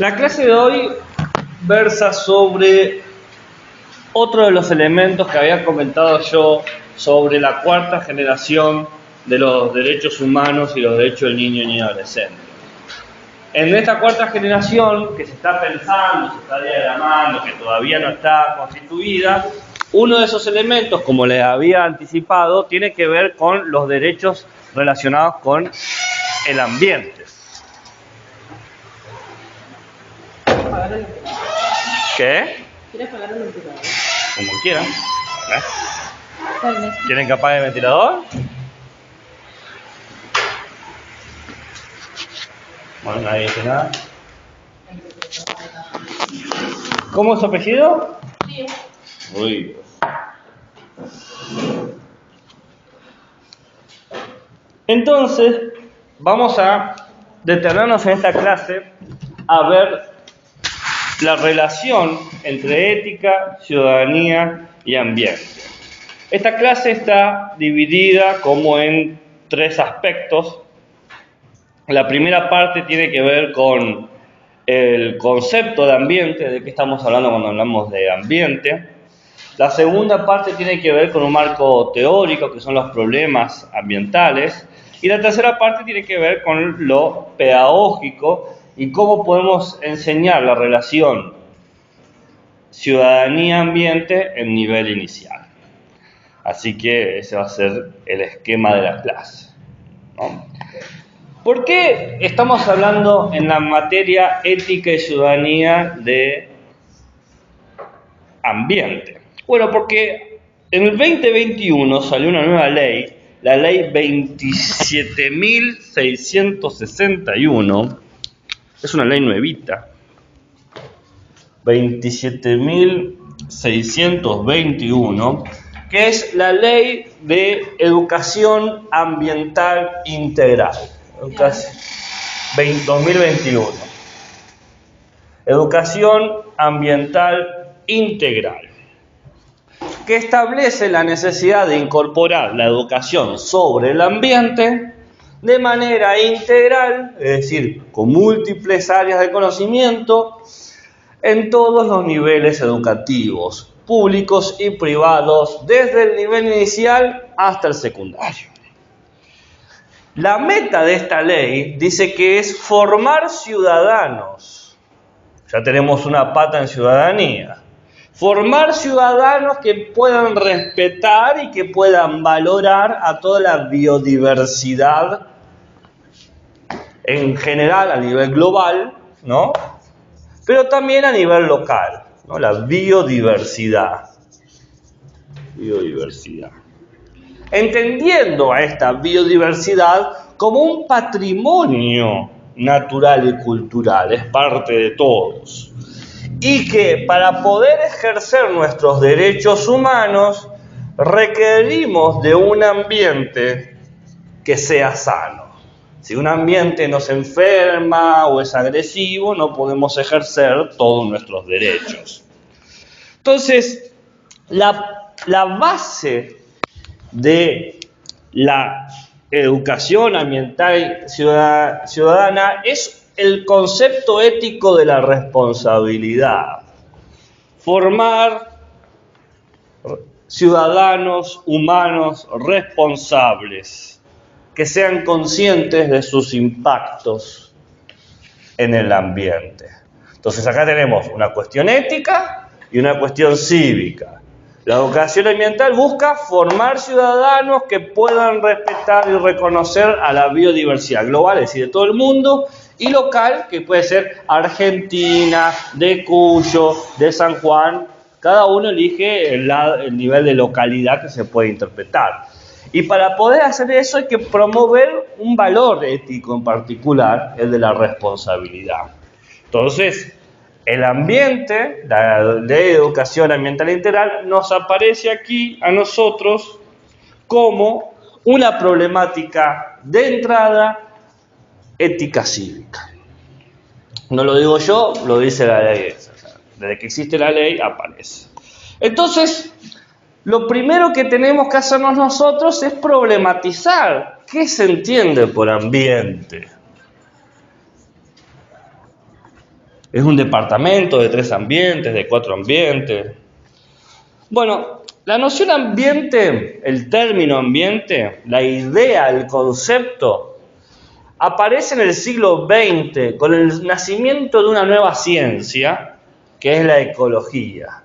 La clase de hoy versa sobre otro de los elementos que había comentado yo sobre la cuarta generación de los derechos humanos y los derechos del niño y adolescente. En esta cuarta generación que se está pensando, se está diagramando, que todavía no está constituida, uno de esos elementos, como les había anticipado, tiene que ver con los derechos relacionados con el ambiente. ¿Qué? ¿Quieres apagar el ventilador? Como quieran. ¿Quieren que apague el ventilador? Bueno, nadie dice nada. ¿Cómo es su apellido? Sí. Uy. Entonces, vamos a detenernos en esta clase a ver la relación entre ética, ciudadanía y ambiente. Esta clase está dividida como en tres aspectos. La primera parte tiene que ver con el concepto de ambiente, de qué estamos hablando cuando hablamos de ambiente. La segunda parte tiene que ver con un marco teórico, que son los problemas ambientales. Y la tercera parte tiene que ver con lo pedagógico y cómo podemos enseñar la relación ciudadanía-ambiente en nivel inicial. Así que ese va a ser el esquema de la clase, ¿no? ¿Por qué estamos hablando en la materia ética y ciudadanía de ambiente? Bueno, porque en el 2021 salió una nueva ley, la ley 27.661, es una ley nuevita, 27.621, que es la ley de educación ambiental integral. 2021. Educación ambiental integral, que establece la necesidad de incorporar la educación sobre el ambiente de manera integral, es decir, con múltiples áreas de conocimiento en todos los niveles educativos, públicos y privados, desde el nivel inicial hasta el secundario. La meta de esta ley dice que es formar ciudadanos. Ya tenemos una pata en ciudadanía. Formar ciudadanos que puedan respetar y que puedan valorar a toda la biodiversidad en general a nivel global, ¿no? Pero también a nivel local, ¿no? La biodiversidad. Entendiendo a esta biodiversidad como un patrimonio natural y cultural, es parte de todos. Y que para poder ejercer nuestros derechos humanos requerimos de un ambiente que sea sano. Si un ambiente nos enferma o es agresivo, no podemos ejercer todos nuestros derechos. Entonces, la base de la educación ambiental ciudadana es el concepto ético de la responsabilidad. Formar ciudadanos humanos responsables que sean conscientes de sus impactos en el ambiente. Entonces acá tenemos una cuestión ética y una cuestión cívica. La educación ambiental busca formar ciudadanos que puedan respetar y reconocer a la biodiversidad global, es decir, de todo el mundo, y local, que puede ser Argentina, de Cuyo, de San Juan. Cada uno elige el nivel de localidad que se puede interpretar. Y para poder hacer eso hay que promover un valor ético en particular, el de la responsabilidad. Entonces, el ambiente, la ley de educación ambiental integral, nos aparece aquí a nosotros como una problemática de entrada ética cívica. No lo digo yo, lo dice la ley. Desde que existe la ley aparece. Entonces, lo primero que tenemos que hacernos nosotros es problematizar qué se entiende por ambiente. ¿Es un departamento de 3 ambientes, de 4 ambientes? Bueno, la noción ambiente, el término ambiente, la idea, el concepto, aparece en el siglo XX con el nacimiento de una nueva ciencia, que es la ecología,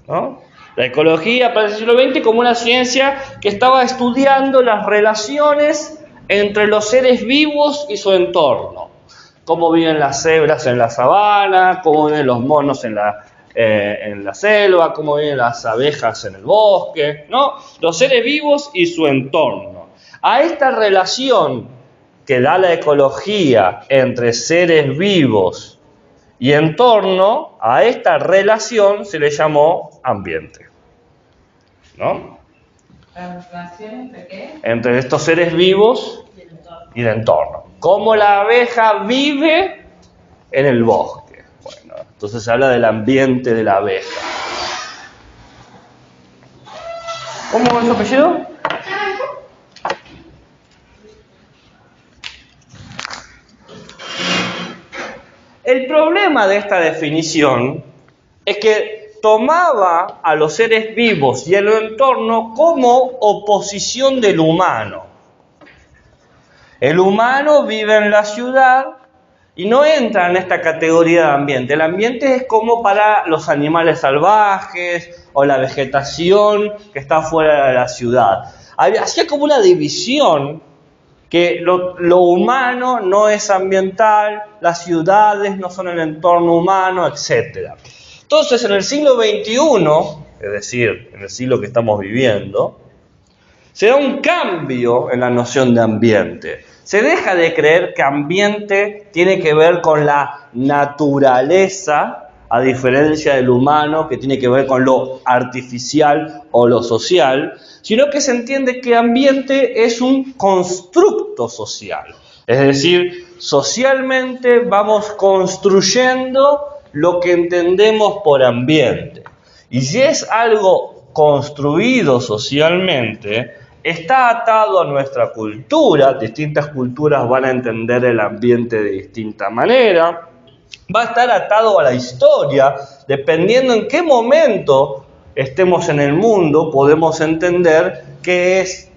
¿no? La ecología aparece en el siglo XX como una ciencia que estaba estudiando las relaciones entre los seres vivos y su entorno. Cómo viven las cebras en la sabana, cómo viven los monos en la selva, cómo viven las abejas en el bosque, ¿no? Los seres vivos y su entorno. A esta relación que da la ecología entre seres vivos y entorno, a esta relación se le llamó ambiente, ¿no? ¿La relación entre qué? Entre estos seres vivos y el entorno. Cómo la abeja vive en el bosque. Bueno, entonces se habla del ambiente de la abeja. ¿Cómo es su apellido? El problema de esta definición es que tomaba a los seres vivos y el entorno como oposición del humano. El humano vive en la ciudad y no entra en esta categoría de ambiente. El ambiente es como para los animales salvajes o la vegetación que está fuera de la ciudad. Hacía como una división que lo humano no es ambiental, las ciudades no son el entorno humano, etc. Entonces, en el siglo XXI, es decir, en el siglo que estamos viviendo, se da un cambio en la noción de ambiente. Se deja de creer que ambiente tiene que ver con la naturaleza, a diferencia del humano, que tiene que ver con lo artificial o lo social, sino que se entiende que ambiente es un constructo social. Es decir, socialmente vamos construyendo lo que entendemos por ambiente. Y si es algo construido socialmente, está atado a nuestra cultura. Distintas culturas van a entender el ambiente de distinta manera. Va a estar atado a la historia. Dependiendo en qué momento estemos en el mundo, podemos entender qué es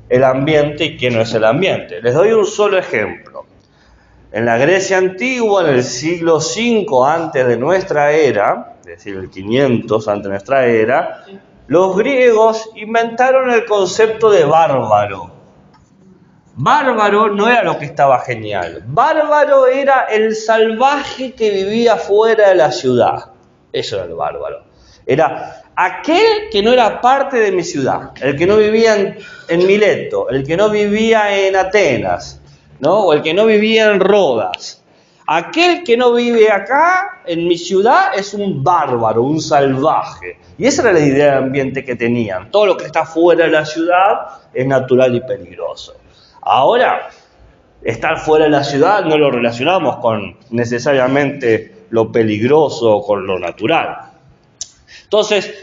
el ambiente y qué no es el ambiente. Les doy un solo ejemplo. En la Grecia antigua, en el siglo V antes de nuestra era, es decir, el 500 antes de nuestra era, los griegos inventaron el concepto de bárbaro. Bárbaro no era lo que estaba genial. Bárbaro era el salvaje que vivía fuera de la ciudad. Eso era el bárbaro. Era aquel que no era parte de mi ciudad. El que no vivía en Mileto, el que no vivía en Atenas, ¿no? O el que no vivía en Rodas. Aquel que no vive acá, en mi ciudad, es un bárbaro, un salvaje. Y esa era la idea de ambiente que tenían. Todo lo que está fuera de la ciudad es natural y peligroso. Ahora, estar fuera de la ciudad no lo relacionamos con necesariamente lo peligroso o con lo natural. Entonces,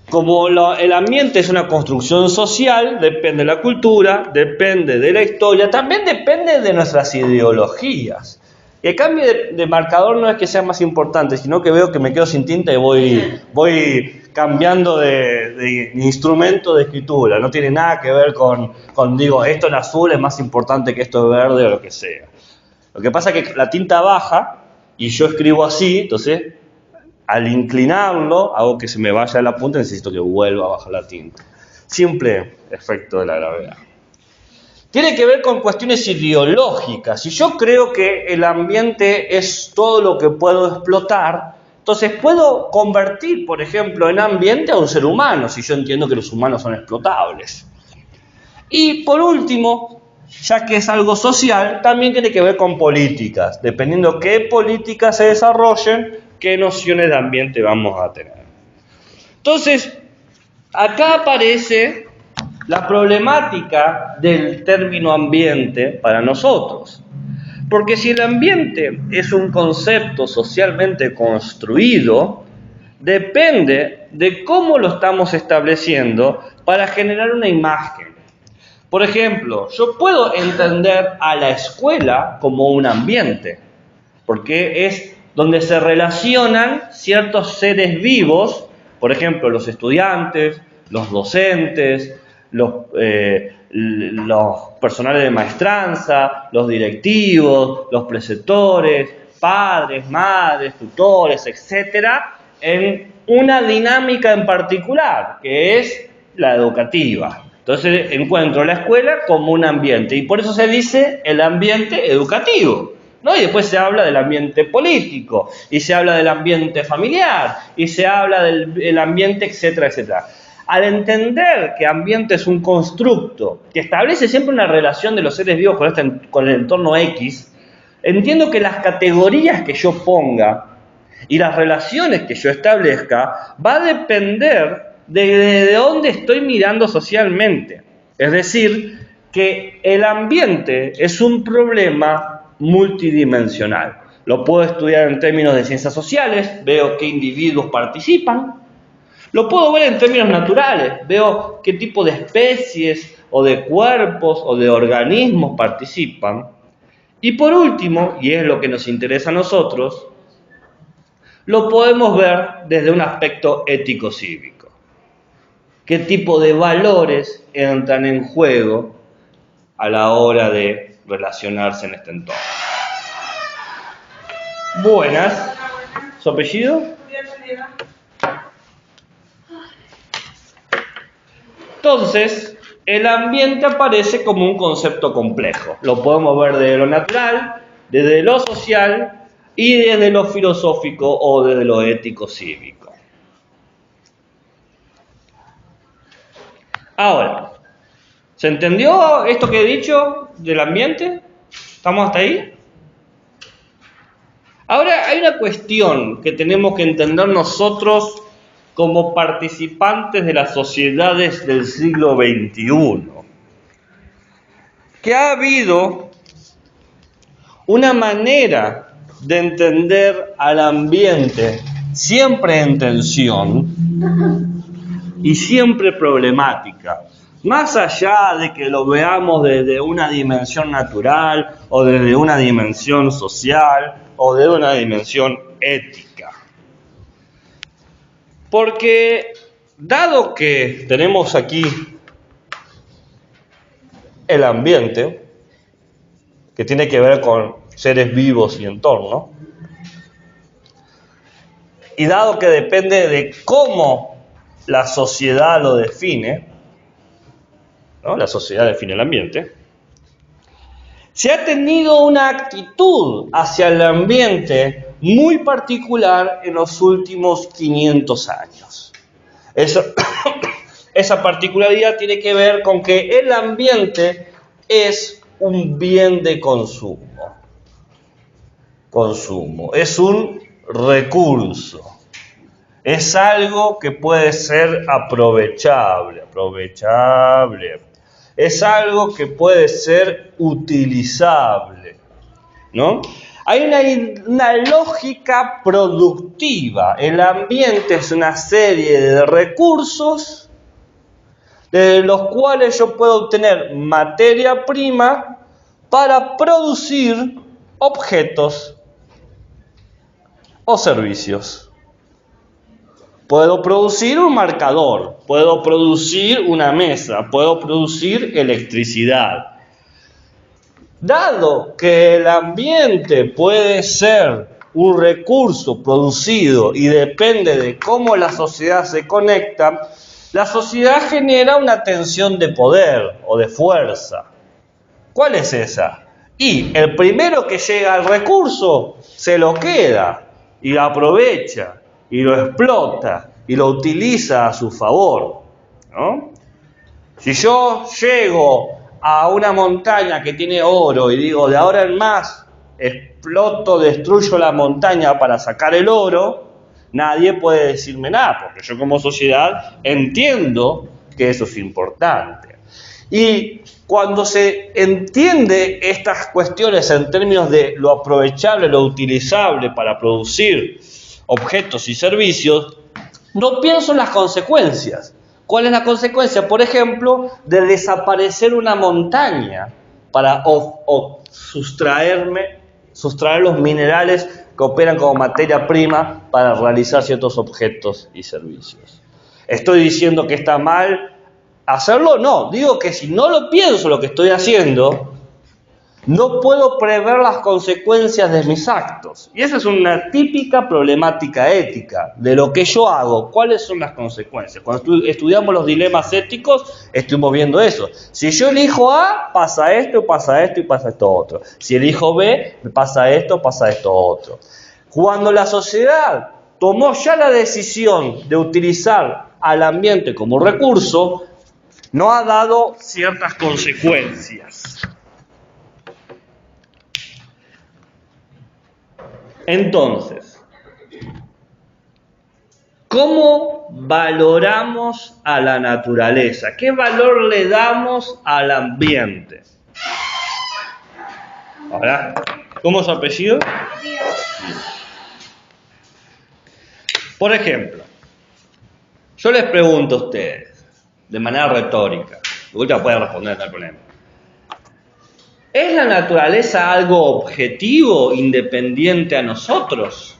como el ambiente es una construcción social, depende de la cultura, depende de la historia, también depende de nuestras ideologías. Y el cambio de marcador no es que sea más importante, sino que veo que me quedo sin tinta y voy cambiando de instrumento de escritura. No tiene nada que ver con digo, esto en azul es más importante que esto en verde o lo que sea. Lo que pasa es que la tinta baja y yo escribo así, entonces al inclinarlo hago que se me vaya la punta y necesito que vuelva a bajar la tinta. Simple efecto de la gravedad. Tiene que ver con cuestiones ideológicas. Si yo creo que el ambiente es todo lo que puedo explotar, entonces puedo convertir, por ejemplo, en ambiente a un ser humano, si yo entiendo que los humanos son explotables. Y por último, ya que es algo social, también tiene que ver con políticas. Dependiendo qué políticas se desarrollen, qué nociones de ambiente vamos a tener. Entonces, acá aparece la problemática del término ambiente para nosotros. Porque si el ambiente es un concepto socialmente construido, depende de cómo lo estamos estableciendo para generar una imagen. Por ejemplo, yo puedo entender a la escuela como un ambiente. porque es donde se relacionan ciertos seres vivos, por ejemplo, los estudiantes, los docentes, los personales de maestranza, los directivos, los preceptores, padres, madres, tutores, etcétera, en una dinámica en particular, que es la educativa. Entonces encuentro la escuela como un ambiente, y por eso se dice el ambiente educativo, ¿no? Y después se habla del ambiente político, y se habla del ambiente familiar, y se habla del ambiente, etcétera, etcétera. Al entender que ambiente es un constructo que establece siempre una relación de los seres vivos con el entorno X, entiendo que las categorías que yo ponga y las relaciones que yo establezca va a depender de dónde estoy mirando socialmente. Es decir, que el ambiente es un problema multidimensional. Lo puedo estudiar en términos de ciencias sociales, veo qué individuos participan. Lo puedo ver en términos naturales, veo qué tipo de especies o de cuerpos o de organismos participan. Y por último, y es lo que nos interesa a nosotros, lo podemos ver desde un aspecto ético-cívico. ¿Qué tipo de valores entran en juego a la hora de relacionarse en este entorno? Buenas. ¿Su apellido? Entonces, el ambiente aparece como un concepto complejo. Lo podemos ver desde lo natural, desde lo social y desde lo filosófico o desde lo ético-cívico. Ahora, ¿se entendió esto que he dicho del ambiente? ¿Estamos hasta ahí? Ahora, hay una cuestión que tenemos que entender nosotros como participantes de las sociedades del siglo XXI, que ha habido una manera de entender al ambiente siempre en tensión y siempre problemática, más allá de que lo veamos desde una dimensión natural o desde una dimensión social o de una dimensión ética. Porque dado que tenemos aquí el ambiente, que tiene que ver con seres vivos y entorno, y dado que depende de cómo la sociedad lo define, ¿no? La sociedad define el ambiente, se ha tenido una actitud hacia el ambiente muy particular en los últimos 500 años. Esa particularidad tiene que ver con que el ambiente es un bien de consumo. Es un recurso. Es algo que puede ser aprovechable. Es algo que puede ser utilizable, ¿no? Hay una lógica productiva. El ambiente es una serie de recursos de los cuales yo puedo obtener materia prima para producir objetos o servicios. Puedo producir un marcador, puedo producir una mesa, puedo producir electricidad. Dado que el ambiente puede ser un recurso producido y depende de cómo la sociedad se conecta, la sociedad genera una tensión de poder o de fuerza. ¿Cuál es esa? Y el primero que llega al recurso se lo queda y lo aprovecha y lo explota y lo utiliza a su favor, ¿no? Si yo llego a una montaña que tiene oro y digo, de ahora en más, exploto, destruyo la montaña para sacar el oro, nadie puede decirme nada, porque yo como sociedad entiendo que eso es importante. Y cuando se entiende estas cuestiones en términos de lo aprovechable, lo utilizable para producir objetos y servicios, no pienso en las consecuencias. ¿Cuál es la consecuencia? Por ejemplo, de desaparecer una montaña para sustraerme sustraer los minerales que operan como materia prima para realizar ciertos objetos y servicios. ¿Estoy diciendo que está mal hacerlo? No, digo que si no lo pienso lo que estoy haciendo, no puedo prever las consecuencias de mis actos. Y esa es una típica problemática ética. De lo que yo hago, ¿cuáles son las consecuencias? Cuando estudiamos los dilemas éticos, estuvimos viendo eso. Si yo elijo A, pasa esto y pasa esto otro. Si elijo B, me pasa esto otro. Cuando la sociedad tomó ya la decisión de utilizar al ambiente como recurso, no ha dado ciertas consecuencias. Entonces, ¿cómo valoramos a la naturaleza? ¿Qué valor le damos al ambiente? Ahora, ¿cómo es su apellido? Por ejemplo, yo les pregunto a ustedes, de manera retórica, ustedes pueden responder, no hay problema. ¿Es la naturaleza algo objetivo, independiente a nosotros?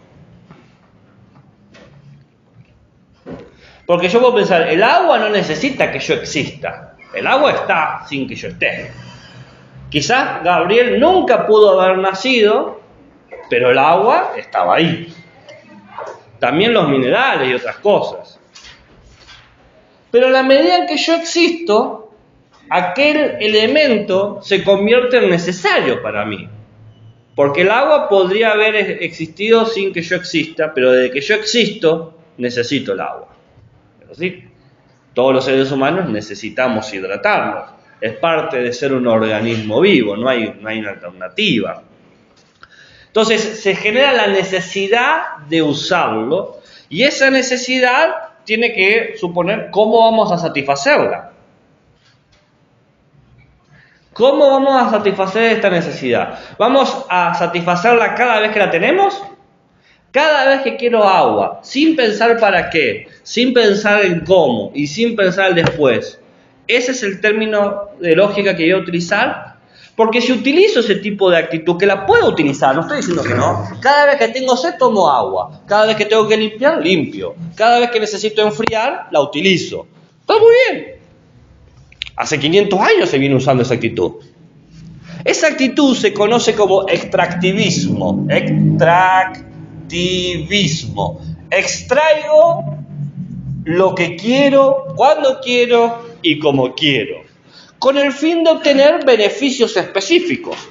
Porque yo puedo pensar, el agua no necesita que yo exista. El agua está sin que yo esté. Quizás Gabriel nunca pudo haber nacido, pero el agua estaba ahí. También los minerales y otras cosas. Pero a la medida en que yo existo, aquel elemento se convierte en necesario para mí. Porque el agua podría haber existido sin que yo exista, pero desde que yo existo, necesito el agua. ¿Es así? Todos los seres humanos necesitamos hidratarnos. Es parte de ser un organismo vivo, no hay una alternativa. Entonces se genera la necesidad de usarlo, y esa necesidad tiene que suponer cómo vamos a satisfacerla. ¿Cómo vamos a satisfacer esta necesidad? ¿Vamos a satisfacerla cada vez que la tenemos? Cada vez que quiero agua, sin pensar para qué, sin pensar en cómo y sin pensar el después. ¿Ese es el término de lógica que voy a utilizar? Porque si utilizo ese tipo de actitud, que la puedo utilizar, no estoy diciendo que no. Cada vez que tengo sed, tomo agua. Cada vez que tengo que limpiar, limpio. Cada vez que necesito enfriar, la utilizo. Está muy bien. Hace 500 años se viene usando esa actitud. Esa actitud se conoce como extractivismo. Extractivismo. Extraigo lo que quiero, cuando quiero y como quiero, con el fin de obtener beneficios específicos.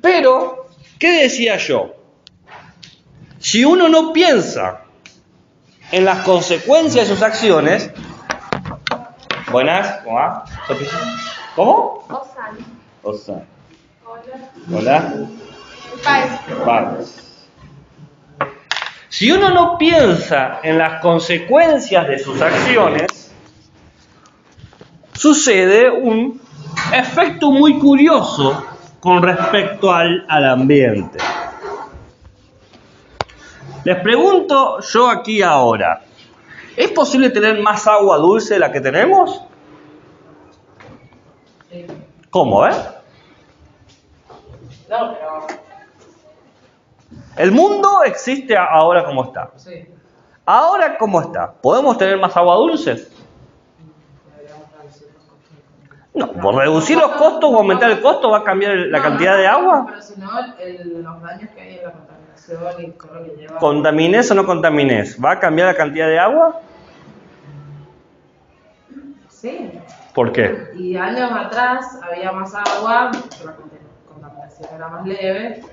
Pero, ¿qué decía yo? Si uno no piensa en las consecuencias de sus acciones. Buenas, ¿cómo va? ¿Cómo? Osan. Hola. Paz. Si uno no piensa en las consecuencias de sus acciones, sucede un efecto muy curioso con respecto al ambiente. Les pregunto yo aquí ahora, ¿es posible tener más agua dulce de la que tenemos? Sí. ¿Cómo, No, pero... El mundo existe ahora como está. Sí. Ahora como está. ¿Podemos tener más agua dulce? Deberíamos reducir los costos. No, por reducir los costos o aumentar el costo va a cambiar la cantidad de agua. Pero si no, los daños que hay en la contaminación y todo lo que lleva... ¿Contaminés o no contaminés? ¿Va a cambiar la cantidad de agua? Sí. ¿Por qué? Y años atrás había más agua, la contaminación era más leve,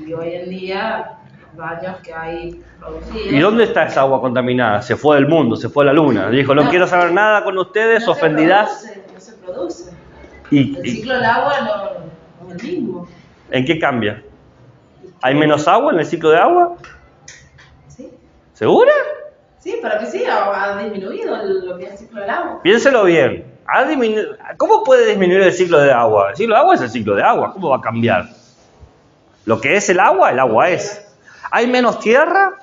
y hoy en día los daños que hay producidos... ¿Y dónde está esa agua contaminada? Se fue del mundo, se fue a la luna. Dijo, no quiero saber nada con ustedes, no ofendirás. No se produce. El ciclo del agua no es el mismo. ¿En qué cambia? ¿Hay menos agua en el ciclo de agua? Sí. ¿Segura? Sí, para mí sí, ha disminuido lo que es el ciclo del agua. Piénselo bien. ¿Cómo puede disminuir el ciclo de agua? El ciclo de agua es el ciclo de agua. ¿Cómo va a cambiar? Lo que es el agua es. ¿Hay menos tierra?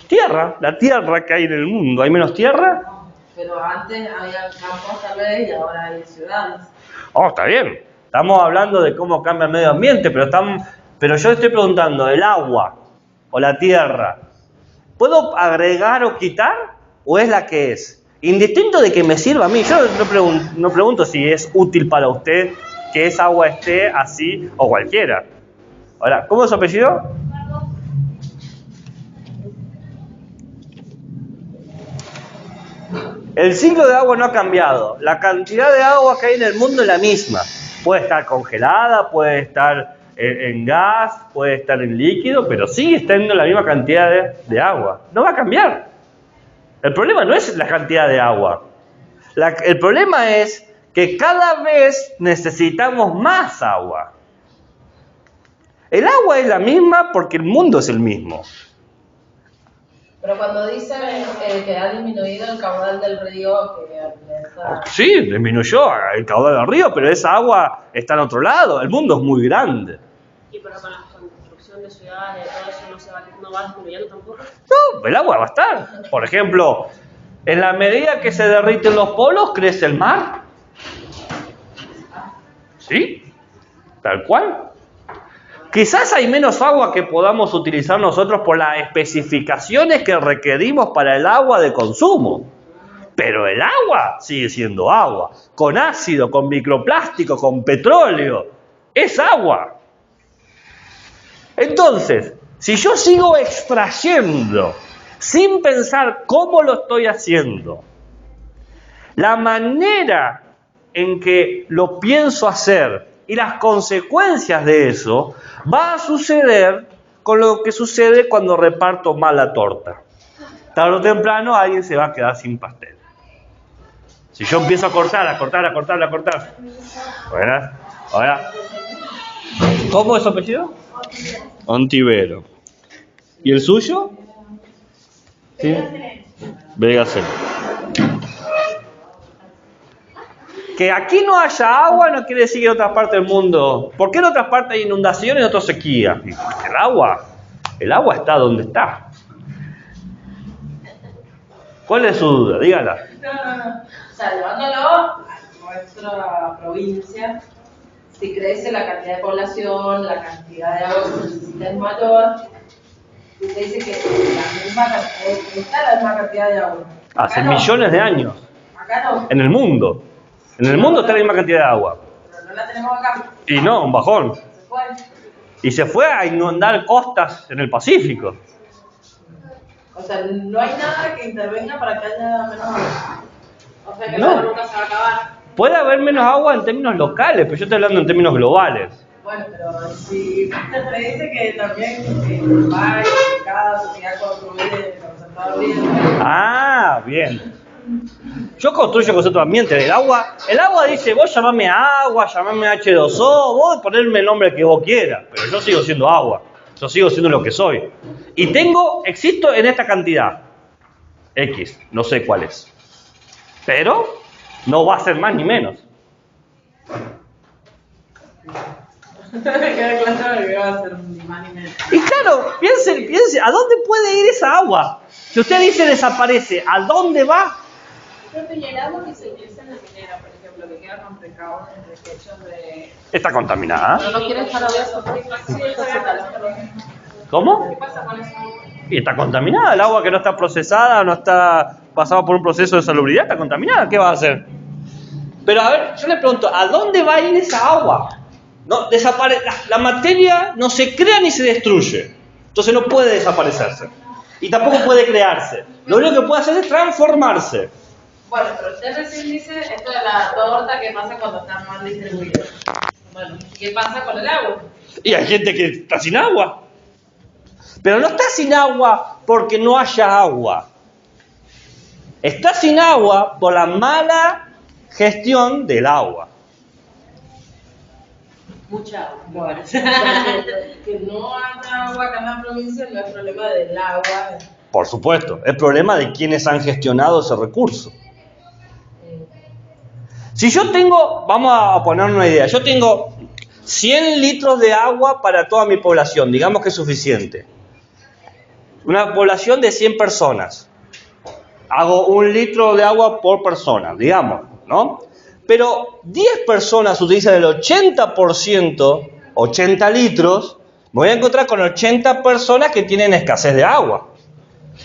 Tierra, la tierra que hay en el mundo. ¿Hay menos tierra? No, pero antes había campos tal vez y ahora hay ciudades. Oh, está bien. Estamos hablando de cómo cambia el medio ambiente, pero yo estoy preguntando, ¿el agua o la tierra, puedo agregar o quitar o es la que es? Indistinto de que me sirva a mí, yo no pregunto si es útil para usted que esa agua esté así o cualquiera. Ahora, ¿cómo es su apellido? El ciclo de agua no ha cambiado. La cantidad de agua que hay en el mundo es la misma. Puede estar congelada, puede estar en gas, puede estar en líquido, pero sigue estando la misma cantidad de agua. No va a cambiar. El problema no es la cantidad de agua. El problema es que cada vez necesitamos más agua. El agua es la misma porque el mundo es el mismo. Pero cuando dicen que ha disminuido el caudal del río, Sí, disminuyó el caudal del río, pero esa agua está en otro lado. El mundo es muy grande. ¿Y pero con la construcción de ciudades, todo eso no va disminuyendo tampoco? No, el agua va a estar. Por ejemplo, en la medida que se derriten los polos, crece el mar. ¿Sí? Tal cual. Quizás hay menos agua que podamos utilizar nosotros por las especificaciones que requerimos para el agua de consumo. Pero el agua sigue siendo agua. Con ácido, con microplástico, con petróleo. Es agua. Entonces, si yo sigo extrayendo sin pensar cómo lo estoy haciendo, la manera en que lo pienso hacer y las consecuencias de eso va a suceder con lo que sucede cuando reparto mal la torta. Tarde o temprano alguien se va a quedar sin pastel. Si yo empiezo a cortar. Buenas. Ahora, ¿cómo es su apellido? Ontivero. ¿Y el suyo? ¿Sí? Vega Cel. Que aquí no haya agua no quiere decir que en otras partes del mundo. ¿Por qué en otras partes hay inundaciones y en otras sequía? El agua está donde está. ¿Cuál es su duda? Dígala. No. O sea, llevándolo a nuestra provincia, si crece la cantidad de población, la cantidad de agua que se necesita es mayor, usted dice que está la misma cantidad de agua. Hace millones de años. Acá no. En el mundo. En el mundo está la misma cantidad de agua. Pero no la tenemos acá. Y no, un bajón. Se fue. Y se fue a inundar costas en el Pacífico. O sea, no hay nada que intervenga para que haya menos agua. O sea, que el No. agua nunca se va a acabar. Puede haber menos agua en términos locales, pero yo estoy hablando en términos globales. Bueno, pero si me dice que también va y cada sociedad construye concentrado bien. Ah, bien. Yo construyo concepto de ambiente. El agua dice, vos llamame agua, llamame H2O, vos ponerme el nombre que vos quieras, pero yo sigo siendo agua. Yo sigo siendo lo que soy. Y existo en esta cantidad. X, no sé cuál es. Pero no va a ser más ni menos. Queda claro que va a ser ni más ni menos. Y claro, piense, ¿a dónde puede ir esa agua? Si usted dice desaparece, ¿a dónde va? Pero y el agua que se utiliza en la minera, por ejemplo, que queda con recados en desechos de... Está contaminada. Pero no quiere estar obeso. Sí, ¿Cómo? ¿Qué pasa con eso? Y está contaminada. El agua que no está procesada, no está pasada por un proceso de salubridad, está contaminada. ¿Qué va a hacer? Pero a ver, yo le pregunto, ¿a dónde va a ir esa agua? No, la materia no se crea ni se destruye. Entonces no puede desaparecerse. Y tampoco puede crearse. Lo único que puede hacer es transformarse. Bueno, pero usted recién dice esto de la torta que pasa cuando está mal distribuida. Bueno, ¿qué pasa con el agua? Y hay gente que está sin agua. Pero no está sin agua porque no haya agua. Está sin agua por la mala gestión del agua. Mucha agua. Bueno, que no haya agua acá en la provincia no es problema del agua. Por supuesto, es problema de quienes han gestionado ese recurso. Si yo tengo, vamos a poner una idea, yo tengo 100 litros de agua para toda mi población, digamos que es suficiente. Una población de 100 personas. Hago 1 litro de agua por persona, digamos, ¿no? pero 10 personas utilizan el 80%, 80 litros, me voy a encontrar con 80 personas que tienen escasez de agua.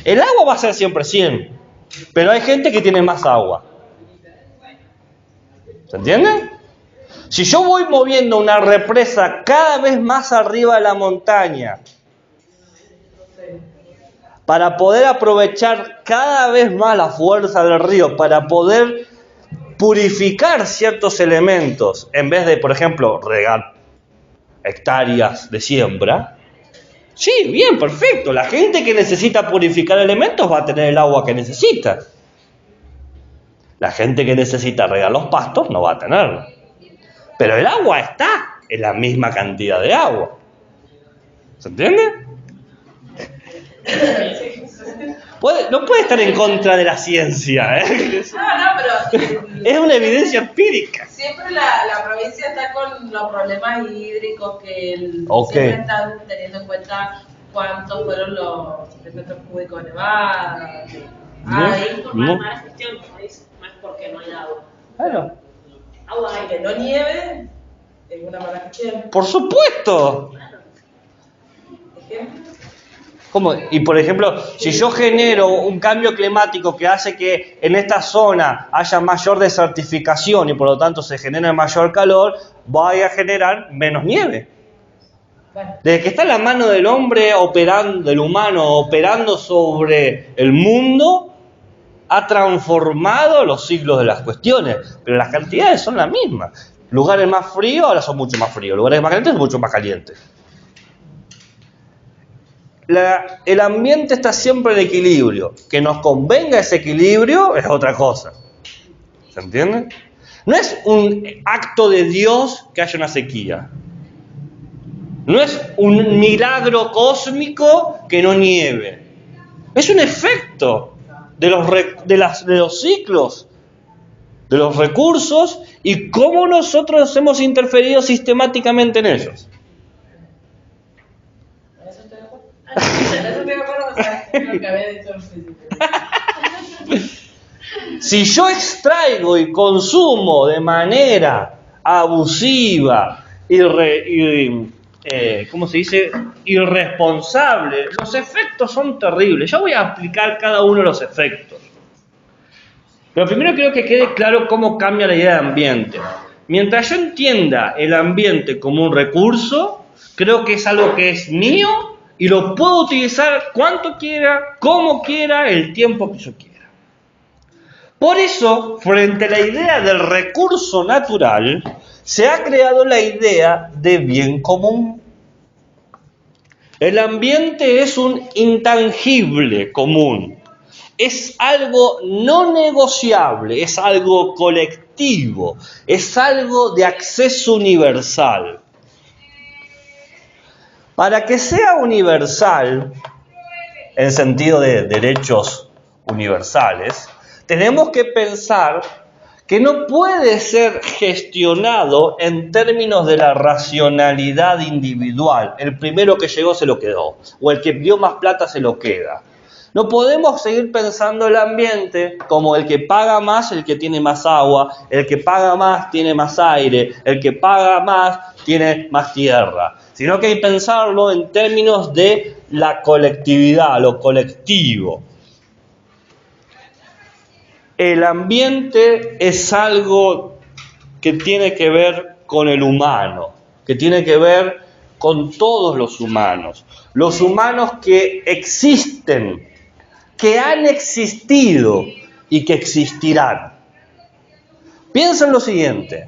El agua va a ser siempre 100, pero hay gente que tiene más agua. ¿Se entiende? Si yo voy moviendo una represa cada vez más arriba de la montaña, para poder aprovechar cada vez más la fuerza del río, para poder purificar ciertos elementos, en vez de, por ejemplo, regar hectáreas de siembra, sí, bien, perfecto. La gente que necesita purificar elementos va a tener el agua que necesita. La gente que necesita regar los pastos no va a tenerlo. Pero el agua está en la misma cantidad de agua. ¿Se entiende? No puede estar en contra de la ciencia, ¿eh? No, pero es una evidencia empírica. siempre la provincia está con los problemas hídricos que siempre están teniendo en cuenta cuántos fueron los metros cúbicos de nevada. No es por mala gestión, como dice, no es porque no hay agua. Claro. Agua hay. Que no nieve es una mala gestión. Por supuesto. ¿Ejemplo? ¿Cómo? Y por ejemplo, si yo genero un cambio climático que hace que en esta zona haya mayor desertificación y por lo tanto se genere mayor calor, voy a generar menos nieve. Bueno. Desde que está en la mano del hombre operando, del humano operando sobre el mundo, ha transformado los ciclos de las cuestiones, pero las cantidades son las mismas. Lugares más fríos ahora son mucho más fríos, lugares más calientes son mucho más calientes. El ambiente está siempre en equilibrio. Que nos convenga ese equilibrio es otra cosa. ¿Se entiende? No es un acto de Dios que haya una sequía. No es un milagro cósmico que no nieve. Es un efecto de los ciclos, de los recursos y cómo nosotros hemos interferido sistemáticamente en ellos. Si yo extraigo y consumo de manera abusiva ¿cómo se dice? Irresponsable, los efectos son terribles. Yo voy a explicar cada uno de los efectos. Pero primero creo que quede claro cómo cambia la idea de ambiente. Mientras yo entienda el ambiente como un recurso, creo que es algo que es mío y lo puedo utilizar cuanto quiera, como quiera, el tiempo que yo quiera. Por eso, frente a la idea del recurso natural, se ha creado la idea de bien común. El ambiente es un intangible común. Es algo no negociable, es algo colectivo, es algo de acceso universal. Para que sea universal, en sentido de derechos universales, tenemos que pensar que no puede ser gestionado en términos de la racionalidad individual. El primero que llegó se lo quedó, o el que dio más plata se lo queda. No podemos seguir pensando el ambiente como el que paga más, el que tiene más agua, el que paga más tiene más aire, el que paga más tiene más tierra, sino que hay que pensarlo en términos de la colectividad, lo colectivo. El ambiente es algo que tiene que ver con el humano, que tiene que ver con todos los humanos que existen, que han existido y que existirán. Piensa en lo siguiente: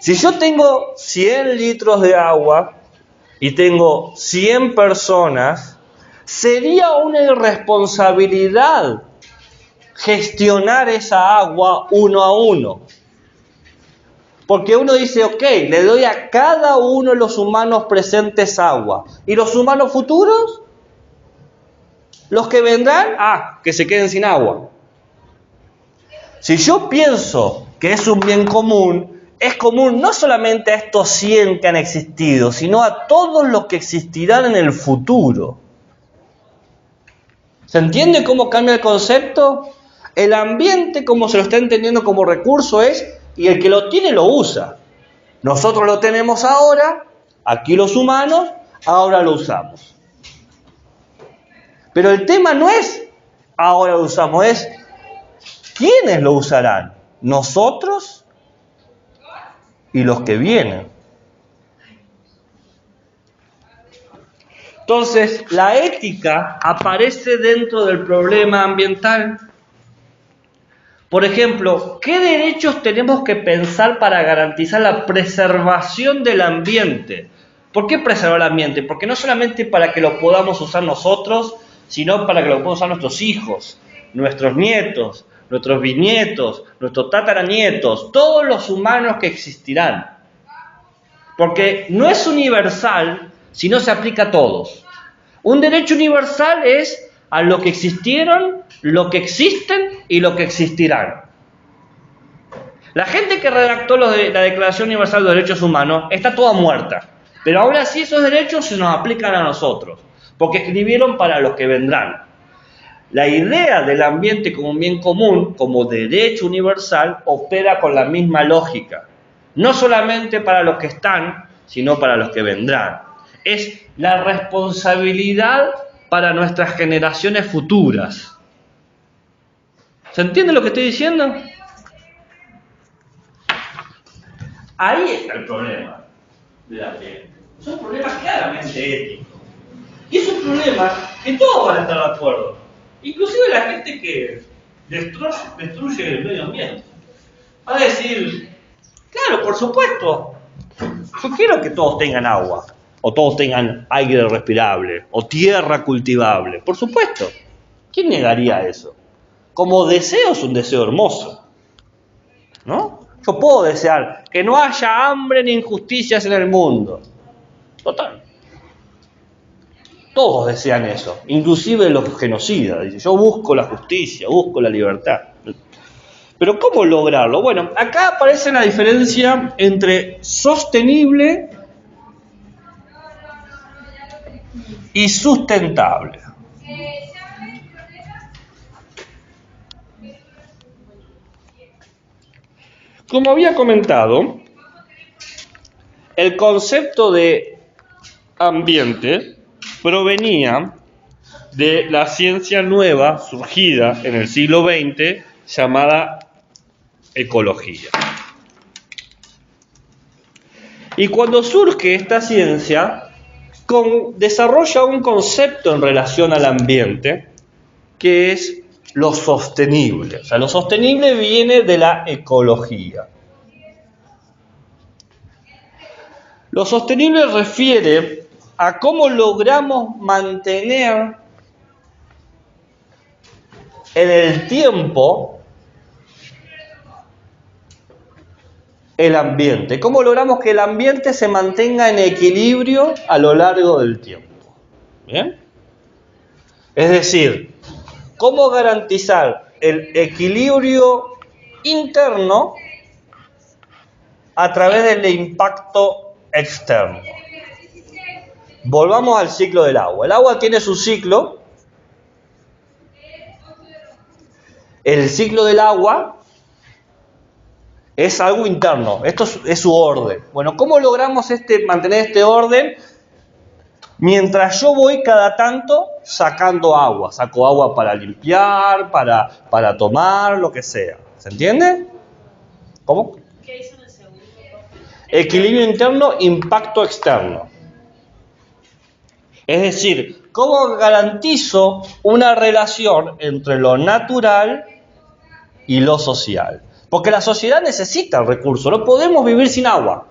si yo tengo 100 litros de agua y tengo 100 personas, sería una irresponsabilidad gestionar esa agua uno a uno. Porque uno dice, ok, le doy a cada uno de los humanos presentes agua. ¿Y los humanos futuros? Los que vendrán, que se queden sin agua. Si yo pienso que es un bien común, es común no solamente a estos 100 que han existido, sino a todos los que existirán en el futuro. ¿Se entiende cómo cambia el concepto? El ambiente, como se lo está entendiendo como recurso, es y el que lo tiene lo usa. Nosotros lo tenemos ahora, aquí los humanos, ahora lo usamos. Pero el tema no es ahora lo usamos, es ¿quiénes lo usarán? Nosotros y los que vienen. Entonces, la ética aparece dentro del problema ambiental. Por ejemplo, ¿qué derechos tenemos que pensar para garantizar la preservación del ambiente? ¿Por qué preservar el ambiente? Porque no solamente para que lo podamos usar nosotros, sino para que lo podamos usar nuestros hijos, nuestros nietos, nuestros bisnietos, nuestros tataranietos, todos los humanos que existirán. Porque no es universal si no se aplica a todos. Un derecho universal es a lo que existieron, lo que existen y lo que existirán. La gente que redactó la Declaración Universal de los Derechos Humanos está toda muerta, pero aún así esos derechos se nos aplican a nosotros, porque escribieron para los que vendrán. La idea del ambiente como un bien común, como derecho universal, opera con la misma lógica. No solamente para los que están, sino para los que vendrán. Es la responsabilidad para nuestras generaciones futuras. ¿Se entiende lo que estoy diciendo? Ahí está el problema del ambiente. Es un problema claramente ético. Y es un problema que todos van a estar de acuerdo. Inclusive la gente que destruye el medio ambiente. Va a decir, claro, por supuesto, yo quiero que todos tengan agua, o todos tengan aire respirable, o tierra cultivable. Por supuesto. ¿Quién negaría eso? Como deseo es un deseo hermoso, ¿no? Yo puedo desear que no haya hambre ni injusticias en el mundo. Total. Todos desean eso, inclusive los genocidas. Dicen, yo busco la justicia, busco la libertad. Pero ¿cómo lograrlo? Bueno, acá aparece la diferencia entre sostenible y sustentable. Como había comentado, el concepto de ambiente provenía de la ciencia nueva surgida en el siglo XX llamada ecología. Y cuando surge esta ciencia, desarrolla un concepto en relación al ambiente que es lo sostenible. O sea, lo sostenible viene de la ecología. Lo sostenible refiere a cómo logramos mantener en el tiempo el ambiente. ¿Cómo logramos que el ambiente se mantenga en equilibrio a lo largo del tiempo? ¿Bien? Es decir, ¿cómo garantizar el equilibrio interno a través del impacto externo? Volvamos al ciclo del agua. El agua tiene su ciclo. El ciclo del agua es algo interno. Esto es su orden. Bueno, ¿cómo logramos mantener este orden? Mientras yo voy cada tanto sacando agua. Saco agua para limpiar, para tomar, lo que sea. ¿Se entiende? ¿Cómo? ¿Qué hizo en el segundo? Equilibrio interno, impacto externo. Es decir, ¿cómo garantizo una relación entre lo natural y lo social? Porque la sociedad necesita el recurso, no podemos vivir sin agua.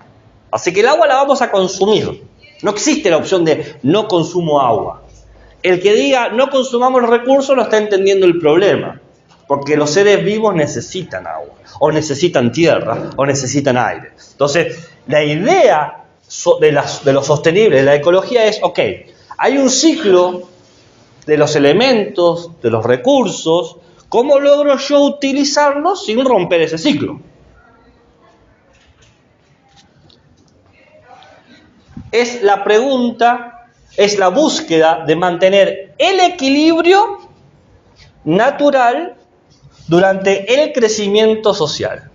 Así que el agua la vamos a consumir. No existe la opción de no consumo agua. El que diga no consumamos los recursos no está entendiendo el problema. Porque los seres vivos necesitan agua, o necesitan tierra, o necesitan aire. Entonces, la idea de lo sostenible, de la ecología es, ok, hay un ciclo de los elementos, de los recursos. ¿Cómo logro yo utilizarlos sin romper ese ciclo? Es la pregunta, es la búsqueda de mantener el equilibrio natural durante el crecimiento social.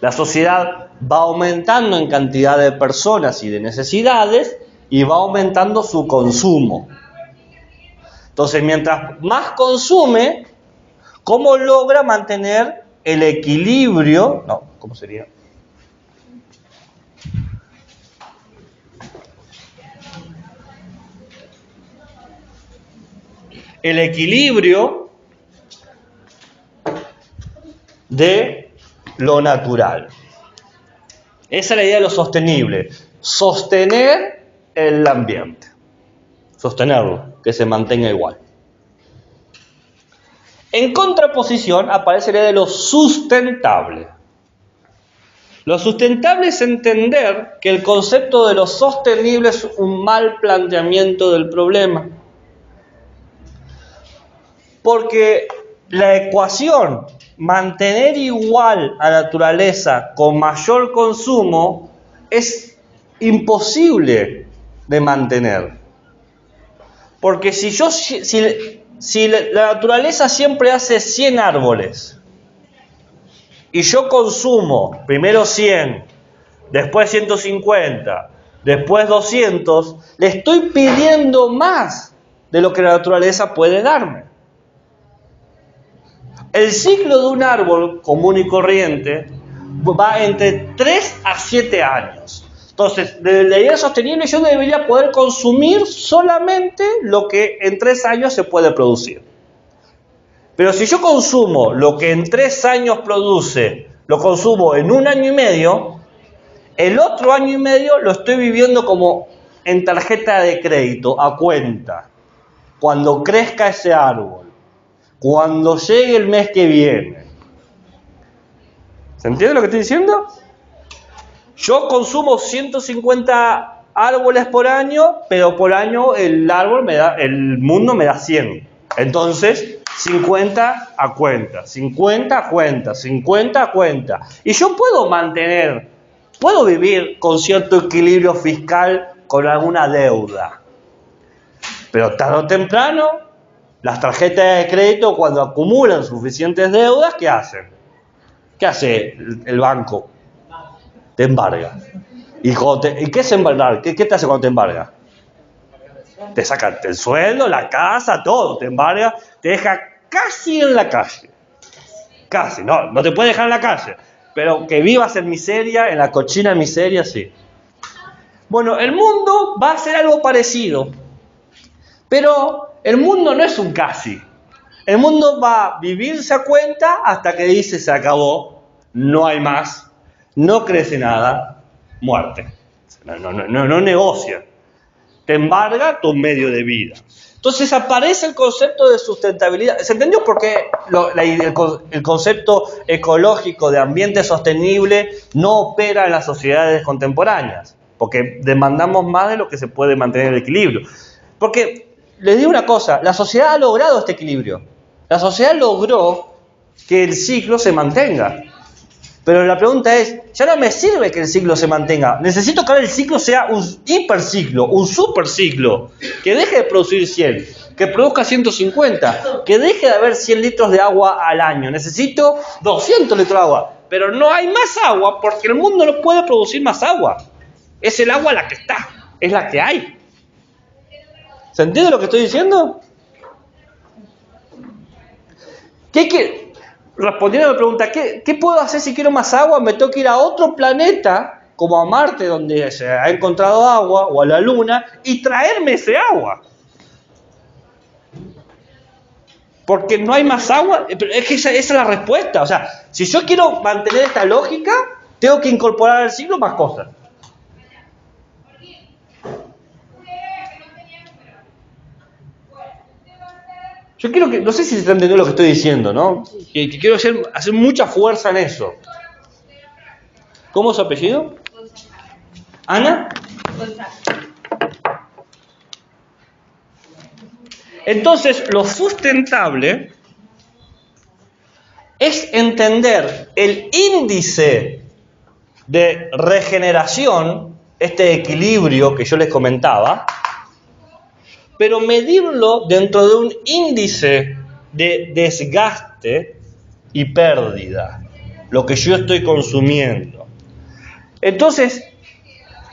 La sociedad va aumentando en cantidad de personas y de necesidades y va aumentando su consumo. Entonces, mientras más consume, ¿cómo logra mantener el equilibrio? No, ¿cómo sería? El equilibrio de lo natural. Esa es la idea de lo sostenible. Sostener el ambiente. Sostenerlo, que se mantenga igual. En contraposición aparece la idea de lo sustentable. Lo sustentable es entender que el concepto de lo sostenible es un mal planteamiento del problema. Porque la ecuación mantener igual a la naturaleza con mayor consumo es imposible de mantener. Porque si la naturaleza siempre hace 100 árboles y yo consumo primero 100, después 150, después 200, le estoy pidiendo más de lo que la naturaleza puede darme. El ciclo de un árbol común y corriente va entre 3 a 7 años. Entonces, desde la idea sostenible yo debería poder consumir solamente lo que en 3 años se puede producir. Pero si yo consumo lo que en 3 años produce, lo consumo en 1 año y medio, el otro año y medio lo estoy viviendo como en tarjeta de crédito, a cuenta. Cuando crezca ese árbol. Cuando llegue el mes que viene. ¿Se entiende lo que estoy diciendo? Yo consumo 150 árboles por año, pero por año el mundo me da 100. Entonces, 50 a cuenta, 50 a cuenta, 50 a cuenta. Y yo puedo vivir con cierto equilibrio fiscal con alguna deuda. Pero tarde o temprano, las tarjetas de crédito, cuando acumulan suficientes deudas, ¿qué hacen? ¿Qué hace el banco? Te embarga. ¿Y qué es embargar? ¿Qué te hace cuando te embarga? Te saca el sueldo, la casa, todo. Te embarga, te deja casi en la calle. Casi, no te puede dejar en la calle. Pero que vivas en miseria, en la cochina miseria, sí. Bueno, el mundo va a hacer algo parecido. Pero el mundo no es un casi. El mundo va a vivirse a cuenta hasta que dice se acabó, no hay más, no crece nada, muerte. No negocia. Te embarga tu medio de vida. Entonces aparece el concepto de sustentabilidad. ¿Se entendió por qué el concepto ecológico de ambiente sostenible no opera en las sociedades contemporáneas? Porque demandamos más de lo que se puede mantener el equilibrio. Porque les digo una cosa, la sociedad ha logrado este equilibrio. La sociedad logró que el ciclo se mantenga. Pero la pregunta es, ya no me sirve que el ciclo se mantenga. Necesito que ahora el ciclo sea un hiperciclo, un superciclo. Que deje de producir 100, que produzca 150, que deje de haber 100 litros de agua al año. Necesito 200 litros de agua. Pero no hay más agua porque el mundo no puede producir más agua. Es el agua la que está, es la que hay. ¿Se entiende lo que estoy diciendo? Respondiendo a la pregunta, ¿qué puedo hacer si quiero más agua? Me tengo que ir a otro planeta, como a Marte, donde se ha encontrado agua, o a la Luna, y traerme ese agua. Porque no hay más agua. Pero es que esa es la respuesta. O sea, si yo quiero mantener esta lógica, tengo que incorporar al ciclo más cosas. Yo quiero no sé si se está entendiendo lo que estoy diciendo, ¿no? Que quiero hacer mucha fuerza en eso. ¿Cómo es su apellido? ¿Ana? Entonces, lo sustentable es entender el índice de regeneración, este equilibrio que yo les comentaba, pero medirlo dentro de un índice de desgaste y pérdida. lo que yo estoy consumiendo. Entonces,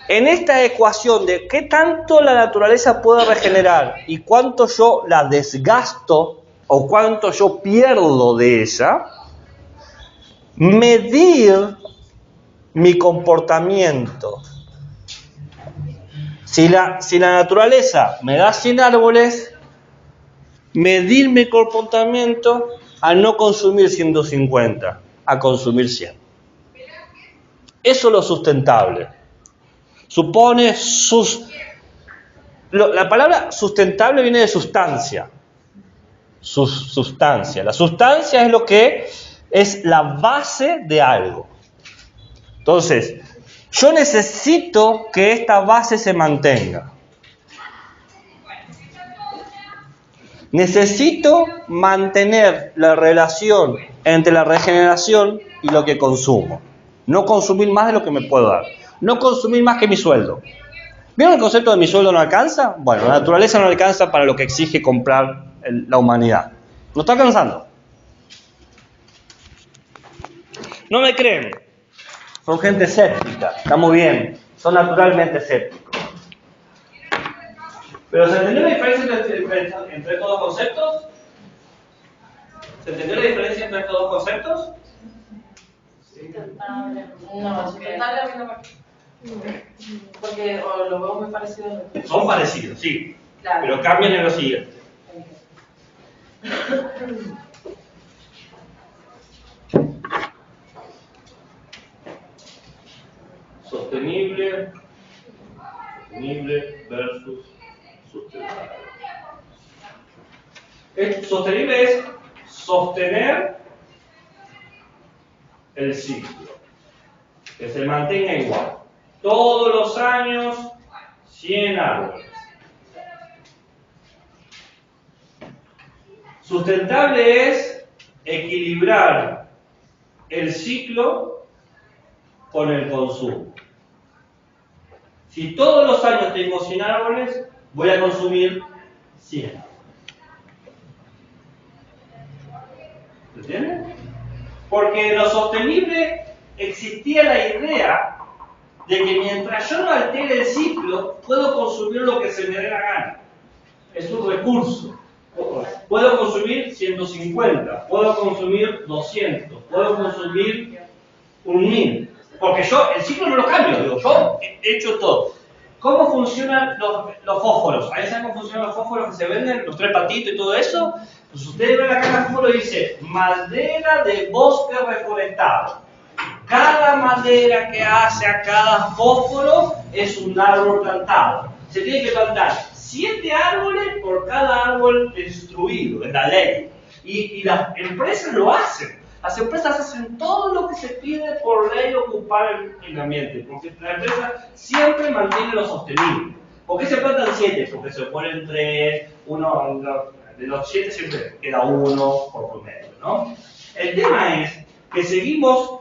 en esta ecuación de qué tanto la naturaleza puede regenerar y cuánto yo la desgasto o cuánto yo pierdo de ella, medir mi comportamiento. Si la naturaleza me da 100 árboles, medir mi comportamiento a no consumir 150, a consumir 100. Eso es lo sustentable. Supone la palabra sustentable viene de sustancia. Sustancia. La sustancia es lo que es la base de algo. Entonces, yo necesito que esta base se mantenga. Necesito mantener la relación entre la regeneración y lo que consumo. No consumir más de lo que me puedo dar. No consumir más que mi sueldo. ¿Vieron el concepto de mi sueldo no alcanza? Bueno, la naturaleza no alcanza para lo que exige comprar la humanidad. No está alcanzando. ¿No me creen? Son gente escéptica. Está muy bien. Son naturalmente escépticos. ¿Pero se entendió la diferencia entre estos dos conceptos? ¿Se entendió la diferencia entre estos dos conceptos? No, sustentable a mí no me... Porque lo veo muy parecido. Son parecidos, sí. Claro. Pero cambian en lo siguiente. Sostenible versus sustentable. Sostenible es sostener el ciclo, que se mantenga igual. Todos los años, 100 árboles. Sustentable es equilibrar el ciclo con el consumo. Si todos los años tengo 100 árboles, voy a consumir 100. ¿Se entiende? Porque en lo sostenible existía la idea de que mientras yo no altere el ciclo, puedo consumir lo que se me dé la gana. Es un recurso. Puedo consumir 150, puedo consumir 200, puedo consumir 1000. Porque yo el ciclo no lo cambio, digo, yo he hecho todo. ¿Cómo funcionan los fósforos? ¿Ahí saben cómo funcionan los fósforos que se venden? Los 3 patitos y todo eso. Pues ustedes ven acá el fósforo y dice madera de bosque reforestado. Cada madera que hace a cada fósforo es un árbol plantado. Se tiene que plantar 7 árboles por cada árbol destruido, es la ley. Y las empresas lo hacen. Las empresas hacen todo lo que se pide por ley ocupar el ambiente, porque la empresa siempre mantiene lo sostenible. ¿Por qué se plantan 7? Porque se ponen 3, uno de los 7 siempre queda uno por promedio, ¿no? El tema es que seguimos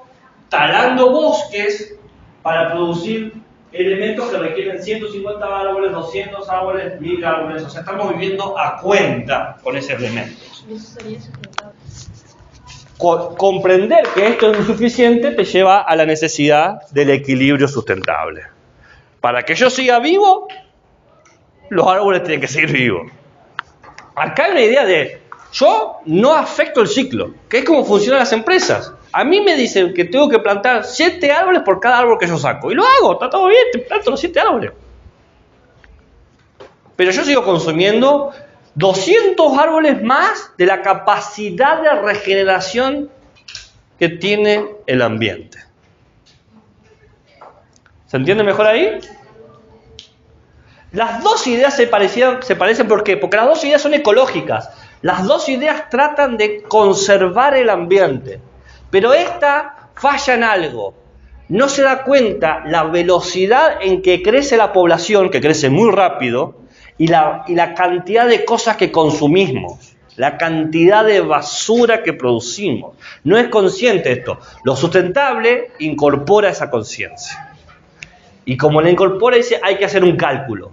talando bosques para producir elementos que requieren 150 árboles, 200 árboles, 1000 árboles. O sea, estamos viviendo a cuenta con ese elemento. Comprender que esto es insuficiente te lleva a la necesidad del equilibrio sustentable. Para que yo siga vivo, los árboles tienen que seguir vivos. Acá hay una idea de, yo no afecto el ciclo, que es como funcionan las empresas. A mí me dicen que tengo que plantar 7 árboles por cada árbol que yo saco. Y lo hago, está todo bien, te planto los 7 árboles. Pero yo sigo consumiendo 200 árboles más de la capacidad de regeneración que tiene el ambiente. ¿Se entiende mejor ahí? Las dos ideas se parecen ¿por qué? Porque las dos ideas son ecológicas. Las dos ideas tratan de conservar el ambiente. Pero esta falla en algo. No se da cuenta la velocidad en que crece la población, que crece muy rápido, y la cantidad de cosas que consumimos, la cantidad de basura que producimos. No es consciente esto. Lo sustentable incorpora esa conciencia. Y como la incorpora, dice, hay que hacer un cálculo.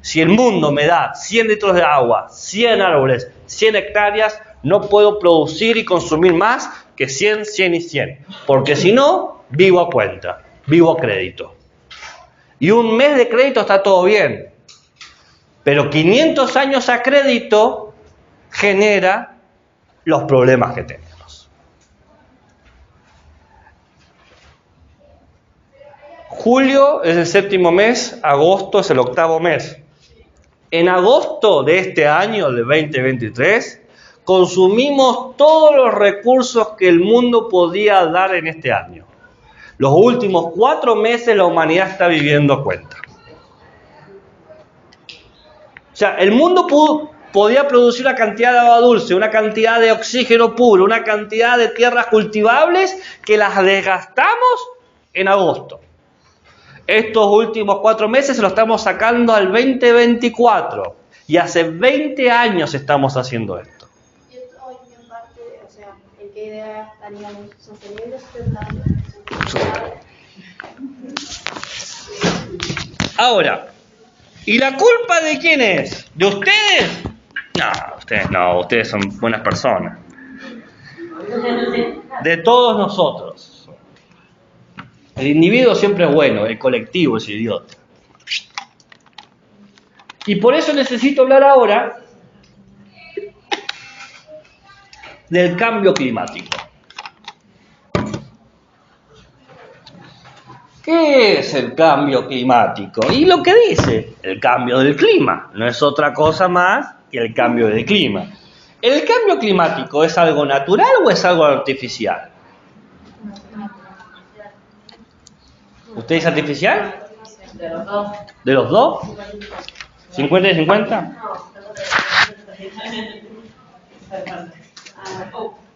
Si el mundo me da 100 litros de agua, 100 árboles, 100 hectáreas, no puedo producir y consumir más que 100, 100 y 100. Porque si no, vivo a cuenta, vivo a crédito. Y un mes de crédito está todo bien. Pero 500 años a crédito genera los problemas que tenemos. Julio es el 7º mes, agosto es el 8º mes. En agosto de este año, de 2023, consumimos todos los recursos que el mundo podía dar en este año. Los últimos 4 meses la humanidad está viviendo a cuenta. O sea, el mundo podía producir una cantidad de agua dulce, una cantidad de oxígeno puro, una cantidad de tierras cultivables que las desgastamos en agosto. Estos últimos 4 meses se lo estamos sacando al 2024. Y hace 20 años estamos haciendo esto. Y esto hoy en parte, o sea, ¿en qué idea estaríamos sostenibles? Ahora, ¿y la culpa de quién es? ¿De ustedes? No, ustedes son buenas personas. De todos nosotros. El individuo siempre es bueno, el colectivo es idiota. Y por eso necesito hablar ahora del cambio climático. ¿Qué es el cambio climático? Y lo que dice el cambio del clima no es otra cosa más que el cambio del clima. ¿El cambio climático es algo natural o es algo artificial? ¿Usted es artificial? De los dos. ¿De los dos? ¿50 y 50?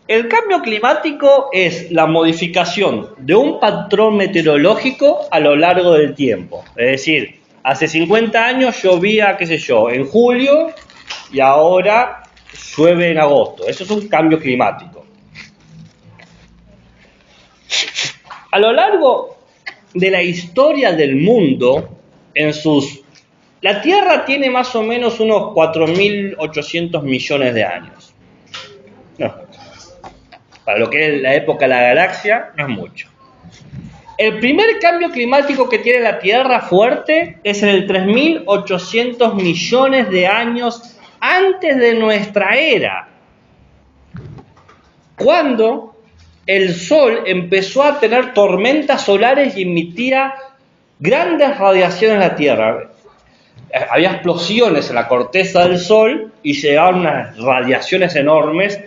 El cambio climático es la modificación de un patrón meteorológico a lo largo del tiempo. Es decir, hace 50 años llovía, qué sé yo, en julio y ahora llueve en agosto. Eso es un cambio climático. A lo largo de la historia del mundo, la Tierra tiene más o menos unos 4.800 millones de años. No. Para lo que es la época de la galaxia, no es mucho. El primer cambio climático que tiene la Tierra fuerte es en el 3.800 millones de años antes de nuestra era, cuando el Sol empezó a tener tormentas solares y emitía grandes radiaciones a la Tierra. Había explosiones en la corteza del Sol y llegaban unas radiaciones enormes.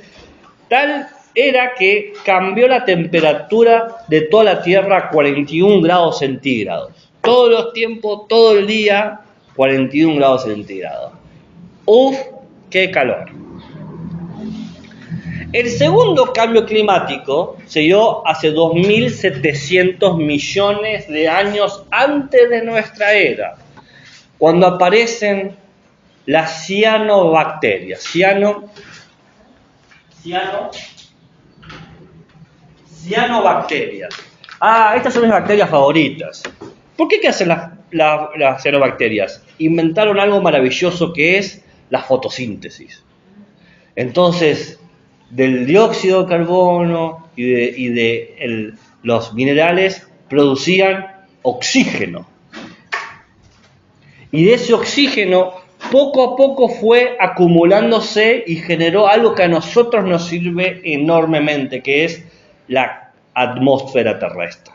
Tal era que cambió la temperatura de toda la Tierra a 41 grados centígrados. Todos los tiempos, todo el día, 41 grados centígrados. ¡Uf! ¡Qué calor! El segundo cambio climático se dio hace 2.700 millones de años antes de nuestra era, cuando aparecen las cianobacterias. Cianobacterias. Estas son mis bacterias favoritas. ¿Por qué hacen las cianobacterias? Inventaron algo maravilloso que es la fotosíntesis. Entonces, del dióxido de carbono y de los minerales producían oxígeno. Y de ese oxígeno poco a poco fue acumulándose y generó algo que a nosotros nos sirve enormemente, que es la atmósfera terrestre.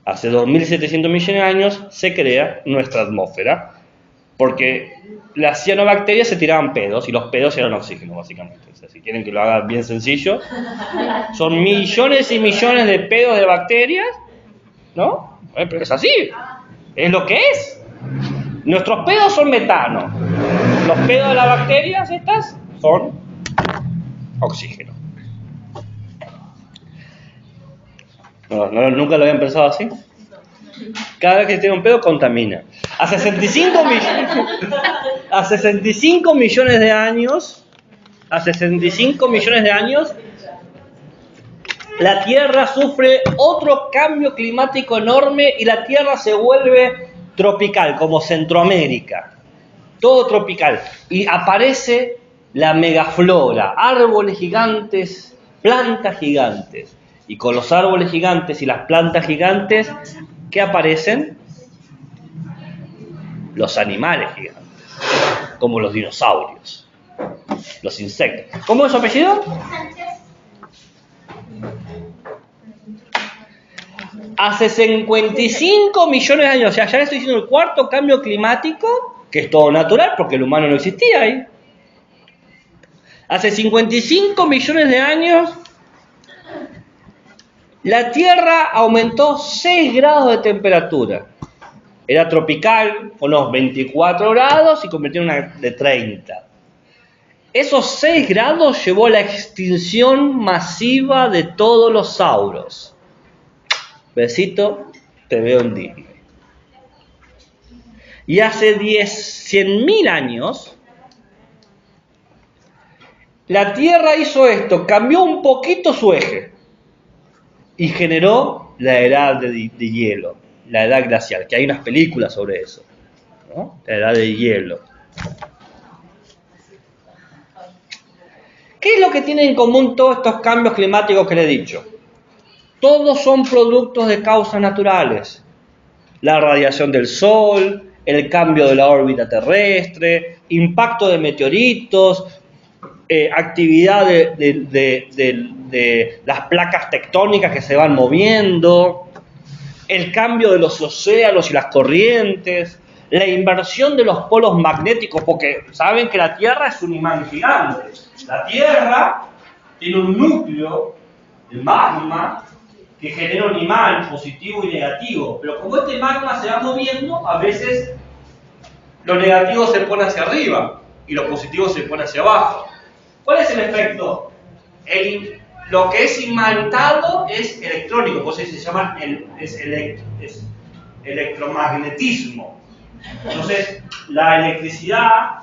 Hace 2.700 millones de años se crea nuestra atmósfera, porque las cianobacterias se tiraban pedos y los pedos eran oxígeno, básicamente. O sea, si quieren que lo haga bien sencillo, son millones y millones de pedos de bacterias, ¿no? Pero es así, es lo que es. Nuestros pedos son metano, los pedos de las bacterias estas son oxígeno. ¿Nunca lo habían pensado así? Cada vez que tiene un pedo contamina. A 65 millones de años, la Tierra sufre otro cambio climático enorme y la Tierra se vuelve tropical, como Centroamérica. Todo tropical. Y aparece la megaflora, árboles gigantes, plantas gigantes. Y con los árboles gigantes y las plantas gigantes, ¿qué aparecen? Los animales gigantes, como los dinosaurios, los insectos. ¿Cómo es su apellido? Hace 55 millones de años, o sea, ya le estoy diciendo el cuarto cambio climático, que es todo natural porque el humano no existía ahí. Hace 55 millones de años, la Tierra aumentó 6 grados de temperatura. Era tropical, unos 24 grados y convirtió en una de 30. Esos 6 grados llevó a la extinción masiva de todos los sauros. Besito, te veo en Disney. Y hace 100.000 años, la Tierra hizo esto, cambió un poquito su eje y generó la edad de hielo, la edad glacial, que hay unas películas sobre eso, ¿no? La edad de hielo. ¿Qué es lo que tienen en común todos estos cambios climáticos que le he dicho? Todos son productos de causas naturales. La radiación del Sol, el cambio de la órbita terrestre, impacto de meteoritos, actividad de las placas tectónicas que se van moviendo, el cambio de los océanos y las corrientes, la inversión de los polos magnéticos, porque saben que la Tierra es un imán gigante. La Tierra tiene un núcleo de magma que genera un imán positivo y negativo, pero como este magma se va moviendo, a veces lo negativo se pone hacia arriba y lo positivo se pone hacia abajo. ¿Cuál es el efecto? Lo que es imantado es electrónico, por eso se llama electromagnetismo. Entonces, la electricidad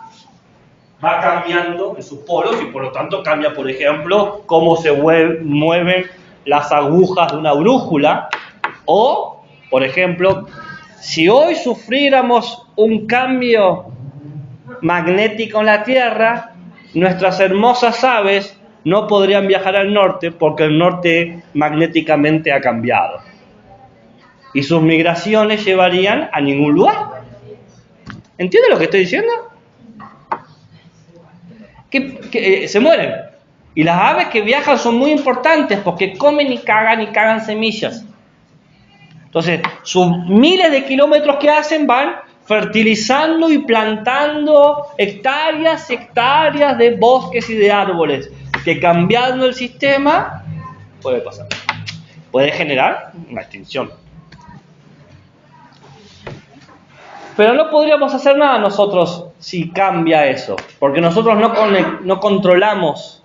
va cambiando en sus polos y por lo tanto cambia, por ejemplo, cómo se mueven las agujas de una brújula, o, por ejemplo, si hoy sufriéramos un cambio magnético en la Tierra, nuestras hermosas aves no podrían viajar al norte porque el norte magnéticamente ha cambiado. Y sus migraciones llevarían a ningún lugar. ¿Entienden lo que estoy diciendo? Que se mueren. Y las aves que viajan son muy importantes porque comen y cagan semillas. Entonces, sus miles de kilómetros que hacen van fertilizando y plantando hectáreas y hectáreas de bosques y de árboles, que cambiando el sistema puede pasar. Puede generar una extinción. Pero no podríamos hacer nada nosotros si cambia eso, porque nosotros no controlamos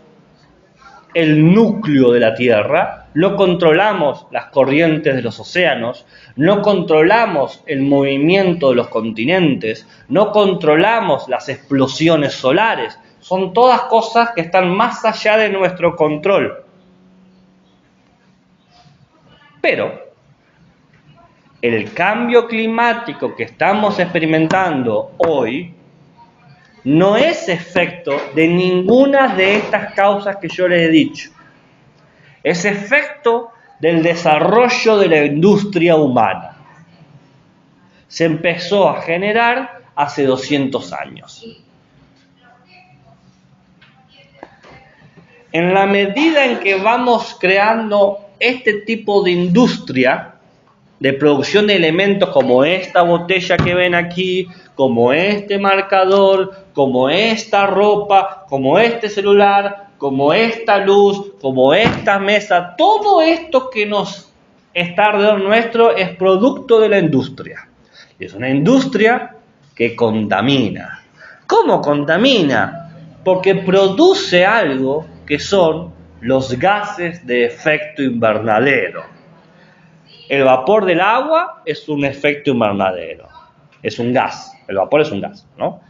el núcleo de la Tierra, no controlamos las corrientes de los océanos, no controlamos el movimiento de los continentes, no controlamos las explosiones solares. Son todas cosas que están más allá de nuestro control. Pero el cambio climático que estamos experimentando hoy no es efecto de ninguna de estas causas que yo les he dicho. Es efecto del desarrollo de la industria humana. Se empezó a generar hace 200 años. En la medida en que vamos creando este tipo de industria, de producción de elementos como esta botella que ven aquí, como este marcador, como esta ropa, como este celular, como esta luz, como esta mesa, todo esto que nos está alrededor nuestro es producto de la industria. Y es una industria que contamina. ¿Cómo contamina? Porque produce algo que son los gases de efecto invernadero. El vapor del agua es un efecto invernadero, es un gas, el vapor es un gas, ¿no?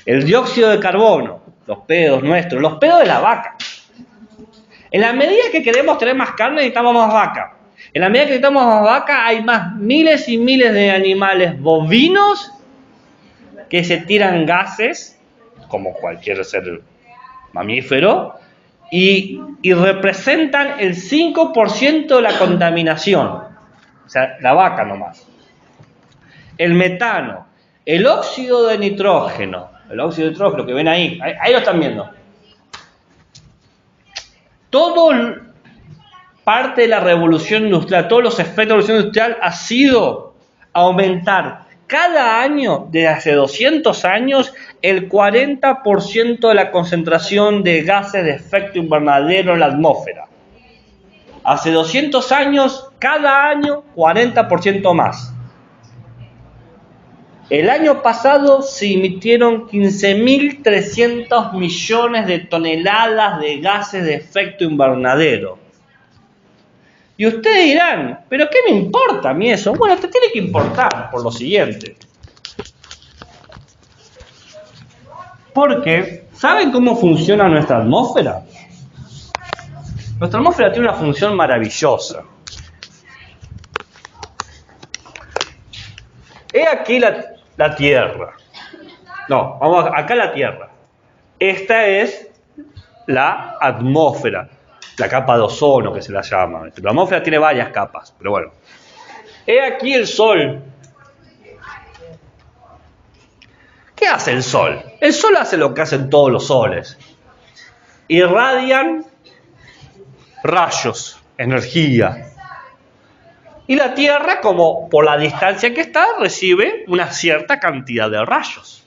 El dióxido de carbono, los pedos nuestros, los pedos de la vaca. En la medida que queremos tener más carne, necesitamos más vaca. En la medida que necesitamos más vaca, hay más miles y miles de animales bovinos que se tiran gases, como cualquier ser mamífero, y representan el 5% de la contaminación. O sea, la vaca nomás. El metano, el óxido de nitrógeno que ven ahí lo están viendo. Todo parte de la revolución industrial, todos los efectos de la revolución industrial ha sido aumentar cada año, desde hace 200 años, el 40% de la concentración de gases de efecto invernadero en la atmósfera. Hace 200 años, cada año, 40% más. El año pasado se emitieron 15.300 millones de toneladas de gases de efecto invernadero. Y ustedes dirán, ¿pero qué me importa a mí eso? Bueno, te tiene que importar por lo siguiente. Porque, ¿saben cómo funciona nuestra atmósfera? Nuestra atmósfera tiene una función maravillosa. He aquí la Tierra. No, vamos acá la Tierra. Esta es la atmósfera, la capa de ozono que se la llama. La atmósfera tiene varias capas, pero bueno. He aquí el Sol. ¿Qué hace el Sol? El Sol hace lo que hacen todos los soles. Irradian rayos, energía. Y la Tierra, como por la distancia que está, recibe una cierta cantidad de rayos.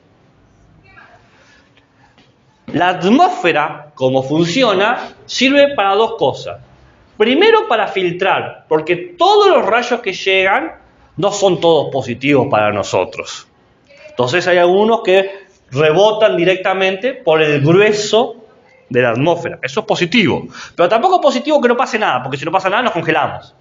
La atmósfera, como funciona, sirve para dos cosas. Primero, para filtrar, porque todos los rayos que llegan no son todos positivos para nosotros. Entonces hay algunos que rebotan directamente por el grueso de la atmósfera. Eso es positivo. Pero tampoco es positivo que no pase nada, porque si no pasa nada nos congelamos.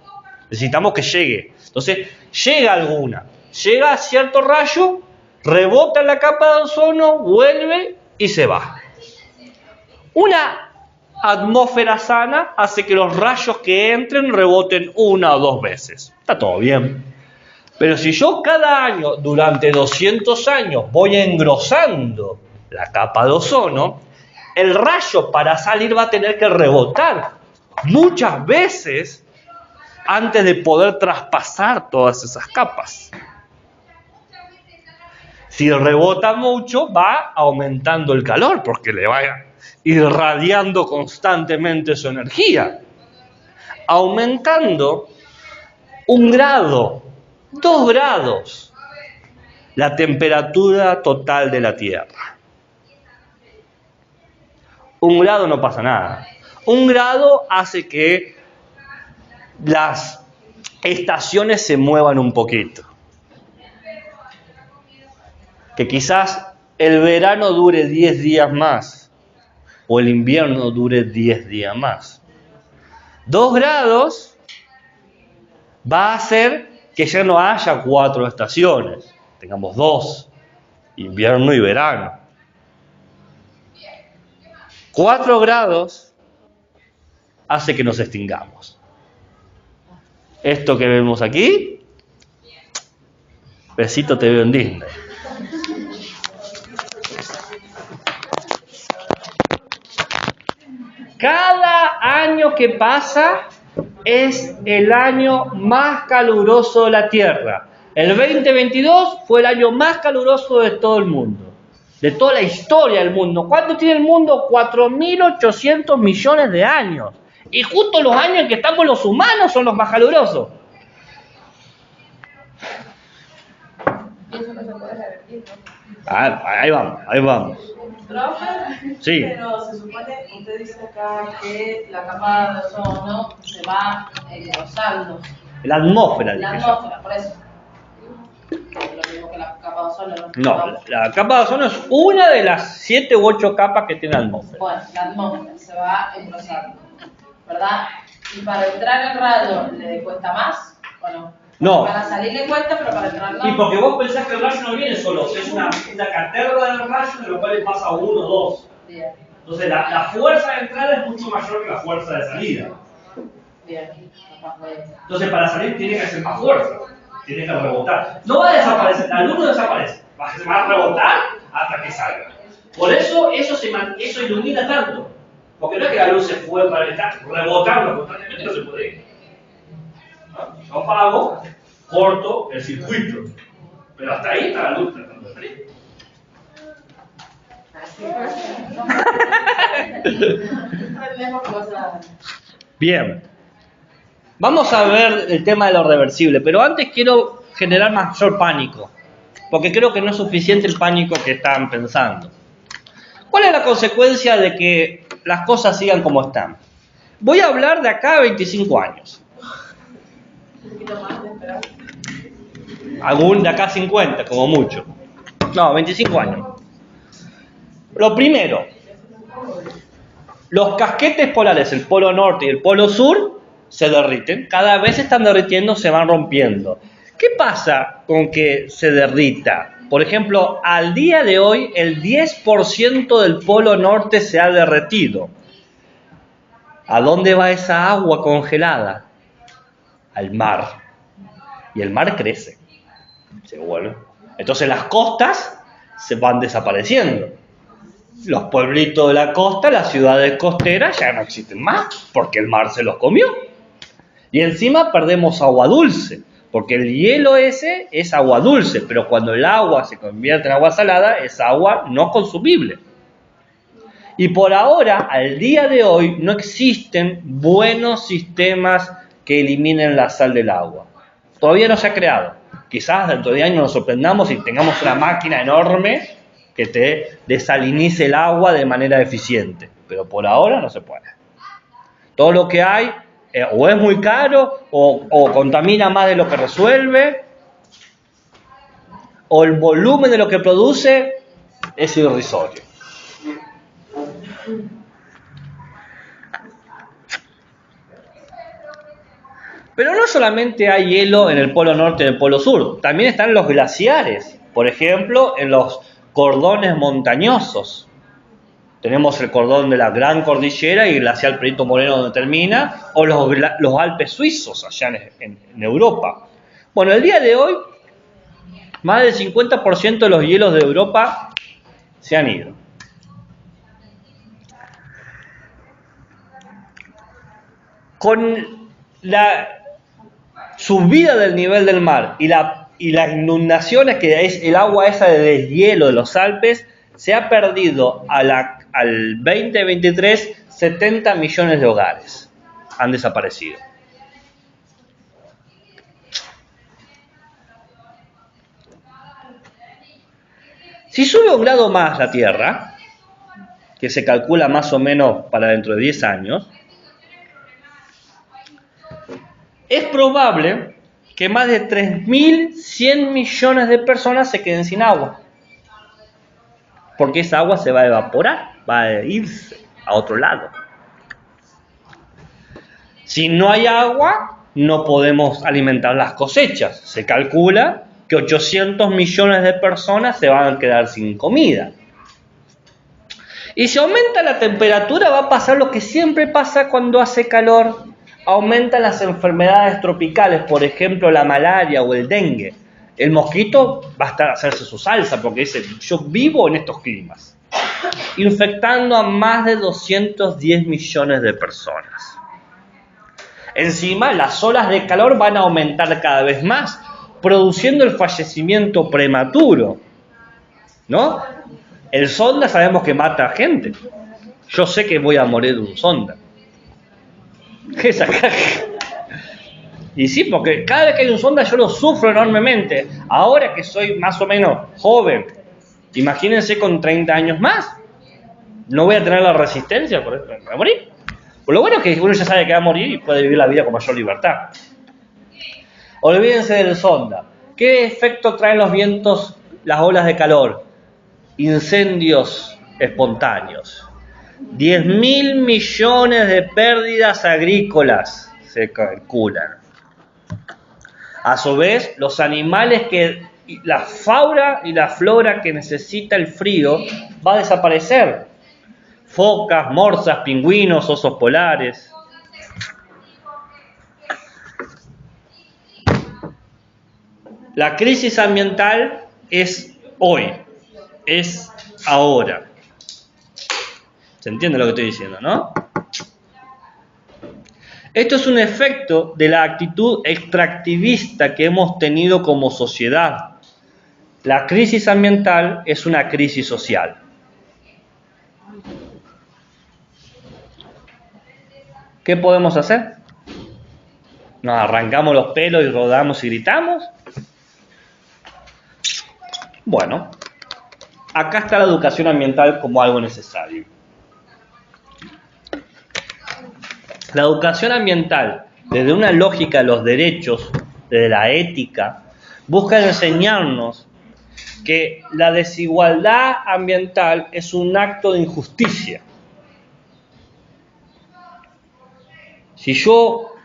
Necesitamos que llegue. Entonces, llega alguna. Llega a cierto rayo, rebota en la capa de ozono, vuelve y se va. Una atmósfera sana hace que los rayos que entren reboten una o dos veces. Está todo bien. Pero si yo cada año, durante 200 años, voy engrosando la capa de ozono, el rayo para salir va a tener que rebotar muchas veces antes de poder traspasar todas esas capas. Si rebota mucho, va aumentando el calor porque le va irradiando constantemente su energía, aumentando 1 grado, 2 grados la temperatura total de la Tierra. 1 grado no pasa nada. 1 grado hace que las estaciones se muevan un poquito. Que quizás el verano dure 10 días más o el invierno dure 10 días más. 2 grados va a hacer que ya no haya 4 estaciones, tengamos 2, invierno y verano. 4 grados hace que nos extingamos. Esto que vemos aquí, besito te veo en Disney. Cada año que pasa es el año más caluroso de la Tierra. El 2022 fue el año más caluroso de todo el mundo, de toda la historia del mundo. ¿Cuánto tiene el mundo? 4.800 millones de años. Y justo los años en que estamos los humanos son los más calurosos. Eso no se puede revertir, ¿no? Ahí vamos. Profe, Sí. pero se supone, usted dice acá que la capa de ozono se va engrosando. La atmósfera. La atmósfera, por eso. Lo mismo que la capa de ozono. No, la capa de ozono es una de las 7 u 8 capas que tiene la atmósfera. Bueno, la atmósfera se va engrosando, ¿verdad? Y para entrar el rayo le cuesta más, ¿o no? No. Para salir le cuesta, pero para entrar no. Y porque vos pensás que el rayo no viene solo, es una caterva de rayos de los cuales pasa 1 o 2. Bien. Entonces la fuerza de entrada es mucho mayor que la fuerza de salida. Bien. Entonces para salir tiene que hacer más fuerza, tiene que rebotar. No va a desaparecer, la luz no desaparece, va a rebotar hasta que salga. Por eso eso ilumina tanto. Porque no es que la luz se fue para estar rebotando constantemente, no se puede ir. ¿No? Yo apago, corto el circuito. Pero hasta ahí está la luz tratando de salir. Bien. Vamos a ver el tema de lo reversible, pero antes quiero generar mayor pánico, porque creo que no es suficiente el pánico que están pensando. ¿Cuál es la consecuencia de que las cosas sigan como están? Voy a hablar de acá a 25 años. Un poquito más de esperar. Algún de acá a 50, como mucho. No, 25 años. Lo primero, los casquetes polares, el polo norte y el polo sur, se derriten. Cada vez se están derritiendo, se van rompiendo. ¿Qué pasa con que se derrita? Por ejemplo, al día de hoy, el 10% del polo norte se ha derretido. ¿A dónde va esa agua congelada? Al mar. Y el mar crece. Se vuelve. Entonces las costas se van desapareciendo. Los pueblitos de la costa, las ciudades costeras ya no existen más, porque el mar se los comió. Y encima perdemos agua dulce, porque el hielo ese es agua dulce, pero cuando el agua se convierte en agua salada, es agua no consumible. Y por ahora, al día de hoy, no existen buenos sistemas que eliminen la sal del agua. Todavía no se ha creado. Quizás dentro de años nos sorprendamos y tengamos una máquina enorme que te desalinice el agua de manera eficiente. Pero por ahora no se puede. Todo lo que hay o es muy caro o contamina más de lo que resuelve, o el volumen de lo que produce es irrisorio. Pero no solamente hay hielo en el polo norte y en el polo sur, también están los glaciares, por ejemplo, en los cordones montañosos. Tenemos el cordón de la Gran Cordillera y el glaciar Perito Moreno donde termina, o los Alpes suizos allá en Europa. Bueno, el día de hoy, más del 50% de los hielos de Europa se han ido. Con la subida del nivel del mar y las inundaciones, que es el agua esa de deshielo de los Alpes, se ha perdido al 2023 70 millones de hogares. Han desaparecido. Si sube un grado más la Tierra, que se calcula más o menos para dentro de 10 años, es probable que más de 3.100 millones de personas se queden sin agua. Porque esa agua se va a evaporar, va a irse a otro lado. Si no hay agua, no podemos alimentar las cosechas. Se calcula que 800 millones de personas se van a quedar sin comida. Y si aumenta la temperatura, va a pasar lo que siempre pasa cuando hace calor. Aumentan las enfermedades tropicales, por ejemplo la malaria o el dengue. El mosquito va a estar a hacerse su salsa porque dice, yo vivo en estos climas. Infectando a más de 210 millones de personas. Encima, las olas de calor van a aumentar cada vez más, produciendo el fallecimiento prematuro. ¿No? El sonda sabemos que mata a gente. Yo sé que voy a morir de un sonda. ¿Qué sacar? Y sí, porque cada vez que hay un sonda yo lo sufro enormemente. Ahora que soy más o menos joven, imagínense con 30 años más. No voy a tener la resistencia, voy a morir. Por lo bueno es que uno ya sabe que va a morir y puede vivir la vida con mayor libertad. Olvídense del sonda. ¿Qué efecto traen los vientos, las olas de calor? Incendios espontáneos. 10.000 millones de pérdidas agrícolas se calculan. A su vez, los animales la fauna y la flora que necesita el frío va a desaparecer. Focas, morsas, pingüinos, osos polares. La crisis ambiental es hoy, es ahora. ¿Se entiende lo que estoy diciendo, no? Esto es un efecto de la actitud extractivista que hemos tenido como sociedad. La crisis ambiental es una crisis social. ¿Qué podemos hacer? ¿Nos arrancamos los pelos y rodamos y gritamos? Bueno, acá está la educación ambiental como algo necesario. La educación ambiental, desde una lógica de los derechos, desde la ética, busca enseñarnos que la desigualdad ambiental es un acto de injusticia. Si yo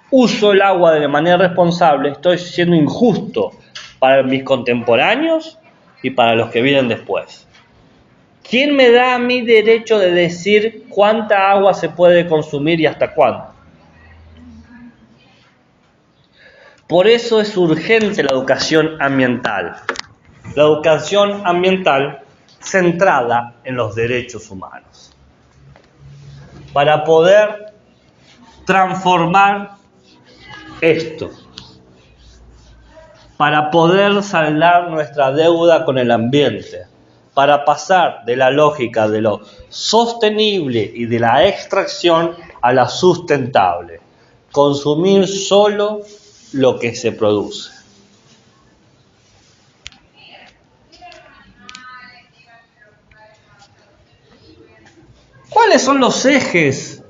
uso el agua de manera responsable, estoy siendo injusto para mis contemporáneos y para los que vienen después. ¿Quién me da a mí derecho de decir cuánta agua se puede consumir y hasta cuándo? Por eso es urgente la educación ambiental. La educación ambiental centrada en los derechos humanos. Para poder transformar esto. Para poder saldar nuestra deuda con el ambiente. Para pasar de la lógica de lo sostenible y de la extracción a la sustentable. Consumir solo lo que se produce. ¿Cuáles son los ejes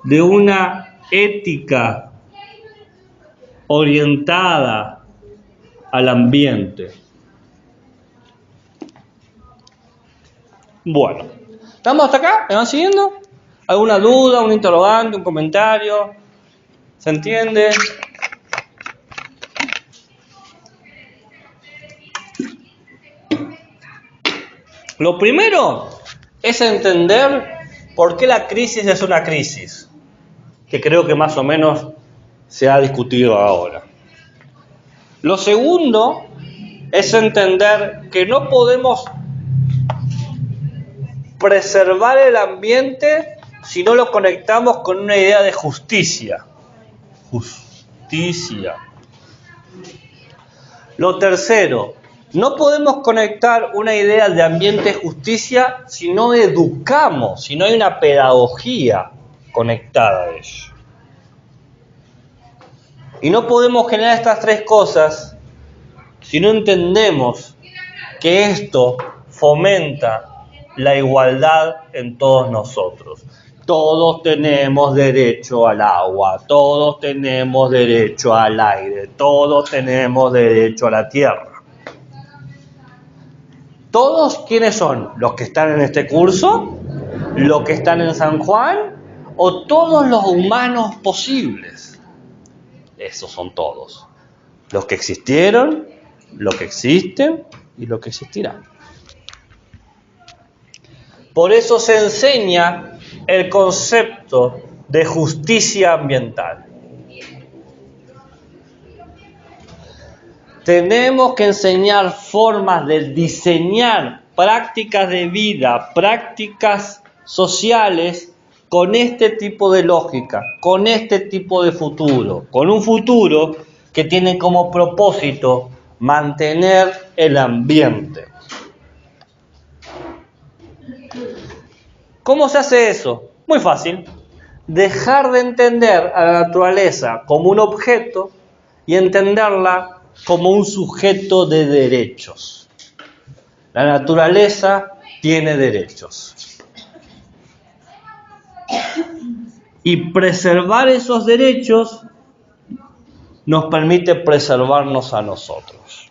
de una ética orientada al ambiente? Bueno, ¿estamos hasta acá? ¿Me van siguiendo? ¿Alguna duda, un interrogante, un comentario? ¿Se entiende? Lo primero es entender por qué la crisis es una crisis, que creo que más o menos se ha discutido ahora. Lo segundo es entender que no podemos preservar el ambiente si no lo conectamos con una idea de justicia. Justicia. Lo tercero, no podemos conectar una idea de ambiente y justicia si no educamos, si no hay una pedagogía conectada a ello. Y no podemos generar estas tres cosas si no entendemos que esto fomenta la igualdad en todos nosotros. Todos tenemos derecho al agua, todos tenemos derecho al aire, todos tenemos derecho a la tierra. ¿Todos quiénes son? ¿Los que están en este curso? ¿Los que están en San Juan? ¿O todos los humanos posibles? Esos son todos. Los que existieron, los que existen y los que existirán. Por eso se enseña el concepto de justicia ambiental. Tenemos que enseñar formas de diseñar prácticas de vida, prácticas sociales con este tipo de lógica, con este tipo de futuro, con un futuro que tiene como propósito mantener el ambiente. ¿Cómo se hace eso? Muy fácil. Dejar de entender a la naturaleza como un objeto y entenderla como un sujeto de derechos. La naturaleza tiene derechos. Y preservar esos derechos nos permite preservarnos a nosotros.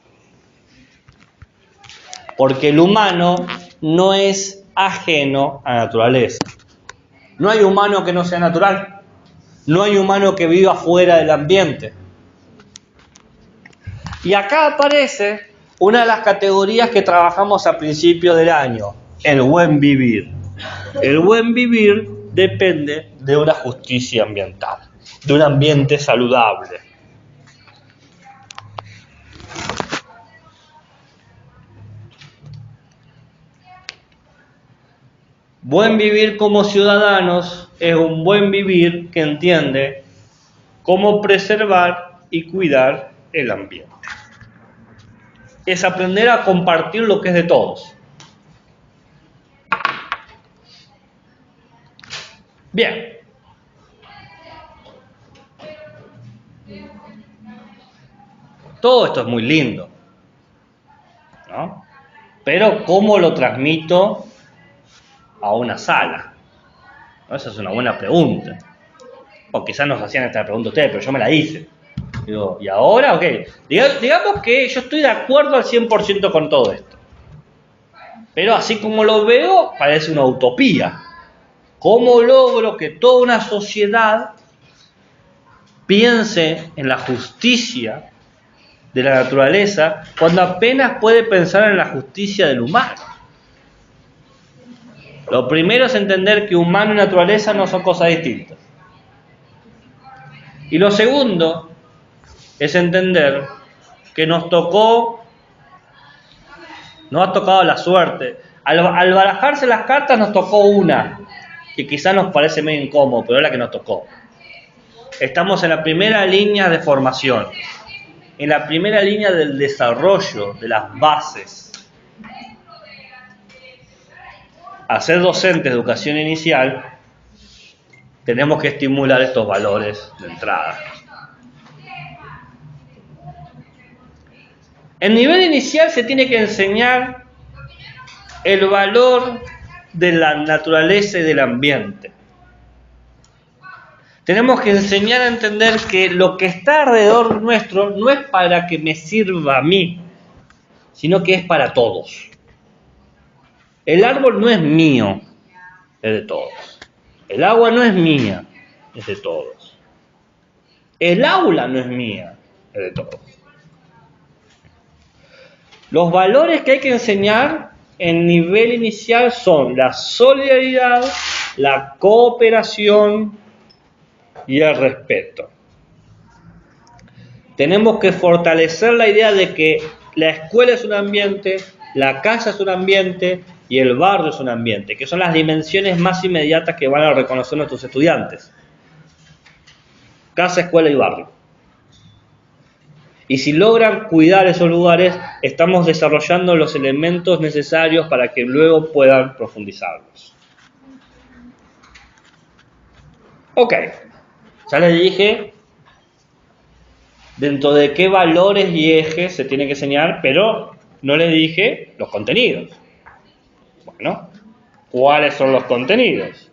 Porque el humano no es ajeno a la naturaleza. No hay humano que no sea natural. No hay humano que viva fuera del ambiente. Y acá aparece una de las categorías que trabajamos a principios del año, el buen vivir. El buen vivir depende de una justicia ambiental, de un ambiente saludable. Buen vivir como ciudadanos es un buen vivir que entiende cómo preservar y cuidar el ambiente. Es aprender a compartir lo que es de todos. Bien. Todo esto es muy lindo, ¿no? Pero ¿cómo lo transmito a una sala? ¿No? Esa es una buena pregunta. O quizás nos hacían esta pregunta ustedes, pero yo me la hice. Digo, ¿y ahora? Ok. Digamos que yo estoy de acuerdo al 100% con todo esto. Pero así como lo veo, parece una utopía. ¿Cómo logro que toda una sociedad piense en la justicia de la naturaleza cuando apenas puede pensar en la justicia del humano? Lo primero es entender que humano y naturaleza no son cosas distintas. Y lo segundo es entender que nos ha tocado la suerte. Al barajarse las cartas nos tocó una, que quizás nos parece medio incómodo, pero es la que nos tocó. Estamos en la primera línea de formación, en la primera línea del desarrollo de las bases. Al ser docentes de educación inicial, tenemos que estimular estos valores de entrada. En nivel inicial se tiene que enseñar el valor de la naturaleza y del ambiente. Tenemos que enseñar a entender que lo que está alrededor nuestro no es para que me sirva a mí, sino que es para todos. El árbol no es mío, es de todos. El agua no es mía, es de todos. El aula no es mía, es de todos. Los valores que hay que enseñar en nivel inicial son la solidaridad, la cooperación y el respeto. Tenemos que fortalecer la idea de que la escuela es un ambiente, la casa es un ambiente y el barrio es un ambiente, que son las dimensiones más inmediatas que van a reconocer nuestros estudiantes. Casa, escuela y barrio. Y si logran cuidar esos lugares, estamos desarrollando los elementos necesarios para que luego puedan profundizarlos. Ok, ya les dije dentro de qué valores y ejes se tienen que enseñar, pero no les dije los contenidos. Bueno, ¿cuáles son los contenidos?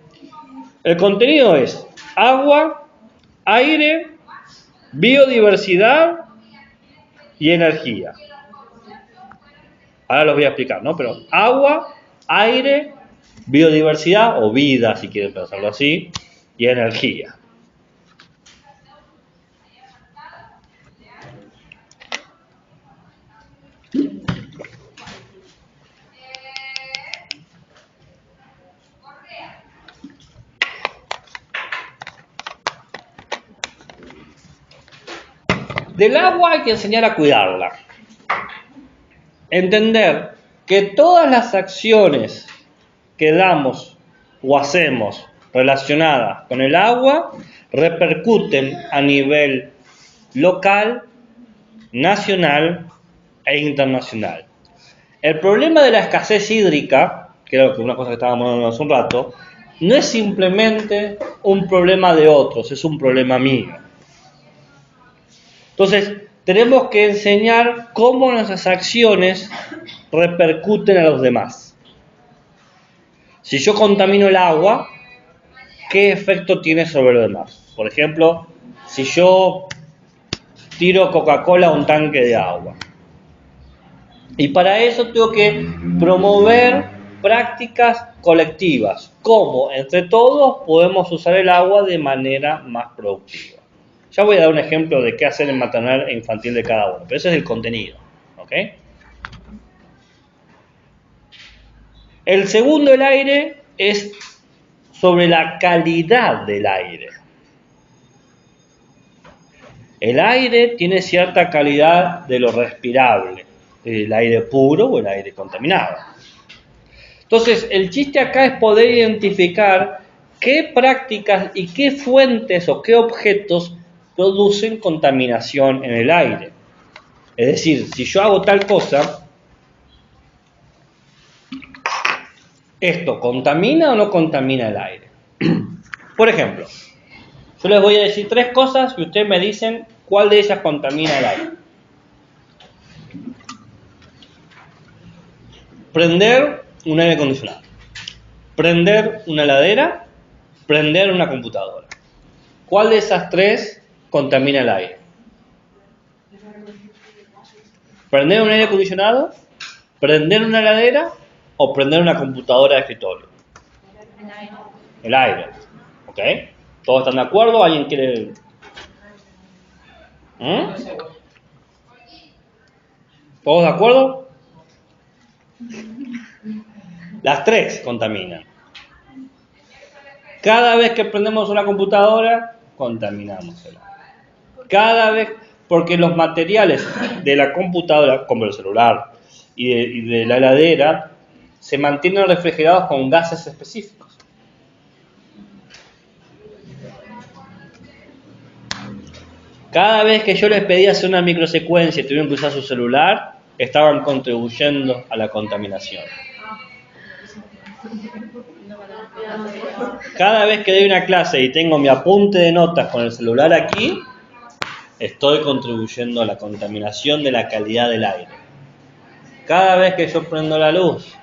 El contenido es agua, aire, biodiversidad y energía. Ahora los voy a explicar, ¿no? Pero agua, aire, biodiversidad o vida, si quieren pensarlo así, y energía. Del agua hay que enseñar a cuidarla. Entender que todas las acciones que damos o hacemos relacionadas con el agua repercuten a nivel local, nacional e internacional. El problema de la escasez hídrica, que era una cosa que estábamos hablando hace un rato, no es simplemente un problema de otros, es un problema mío. Entonces, tenemos que enseñar cómo nuestras acciones repercuten a los demás. Si yo contamino el agua, ¿qué efecto tiene sobre los demás? Por ejemplo, si yo tiro Coca-Cola a un tanque de agua. Y para eso tengo que promover prácticas colectivas, cómo entre todos podemos usar el agua de manera más productiva. Ya voy a dar un ejemplo de qué hacer en maternal e infantil de cada uno, pero ese es el contenido, ¿ok? El segundo, el aire, es sobre la calidad del aire. El aire tiene cierta calidad de lo respirable, el aire puro o el aire contaminado. Entonces, el chiste acá es poder identificar qué prácticas y qué fuentes o qué objetos producen contaminación en el aire. Es decir, si yo hago tal cosa, ¿esto contamina o no contamina el aire? Por ejemplo, yo les voy a decir 3 cosas y ustedes me dicen cuál de ellas contamina el aire. Prender un aire acondicionado, prender una heladera, prender una computadora. ¿Cuál de esas 3 contamina el aire? ¿Prender un aire acondicionado, prender una heladera o prender una computadora de escritorio? El aire. ¿Ok? ¿Todos están de acuerdo? ¿Alguien quiere...? ¿Todos de acuerdo? Las 3 contaminan. Cada vez que prendemos una computadora, contaminamos el aire. Cada vez, porque los materiales de la computadora, como el celular y de la heladera, se mantienen refrigerados con gases específicos. Cada vez que yo les pedí hacer una microsecuencia y tuvieron que usar su celular, estaban contribuyendo a la contaminación. Cada vez que doy una clase y tengo mi apunte de notas con el celular aquí, estoy contribuyendo a la contaminación de la calidad del aire. Cada vez que yo prendo la luz,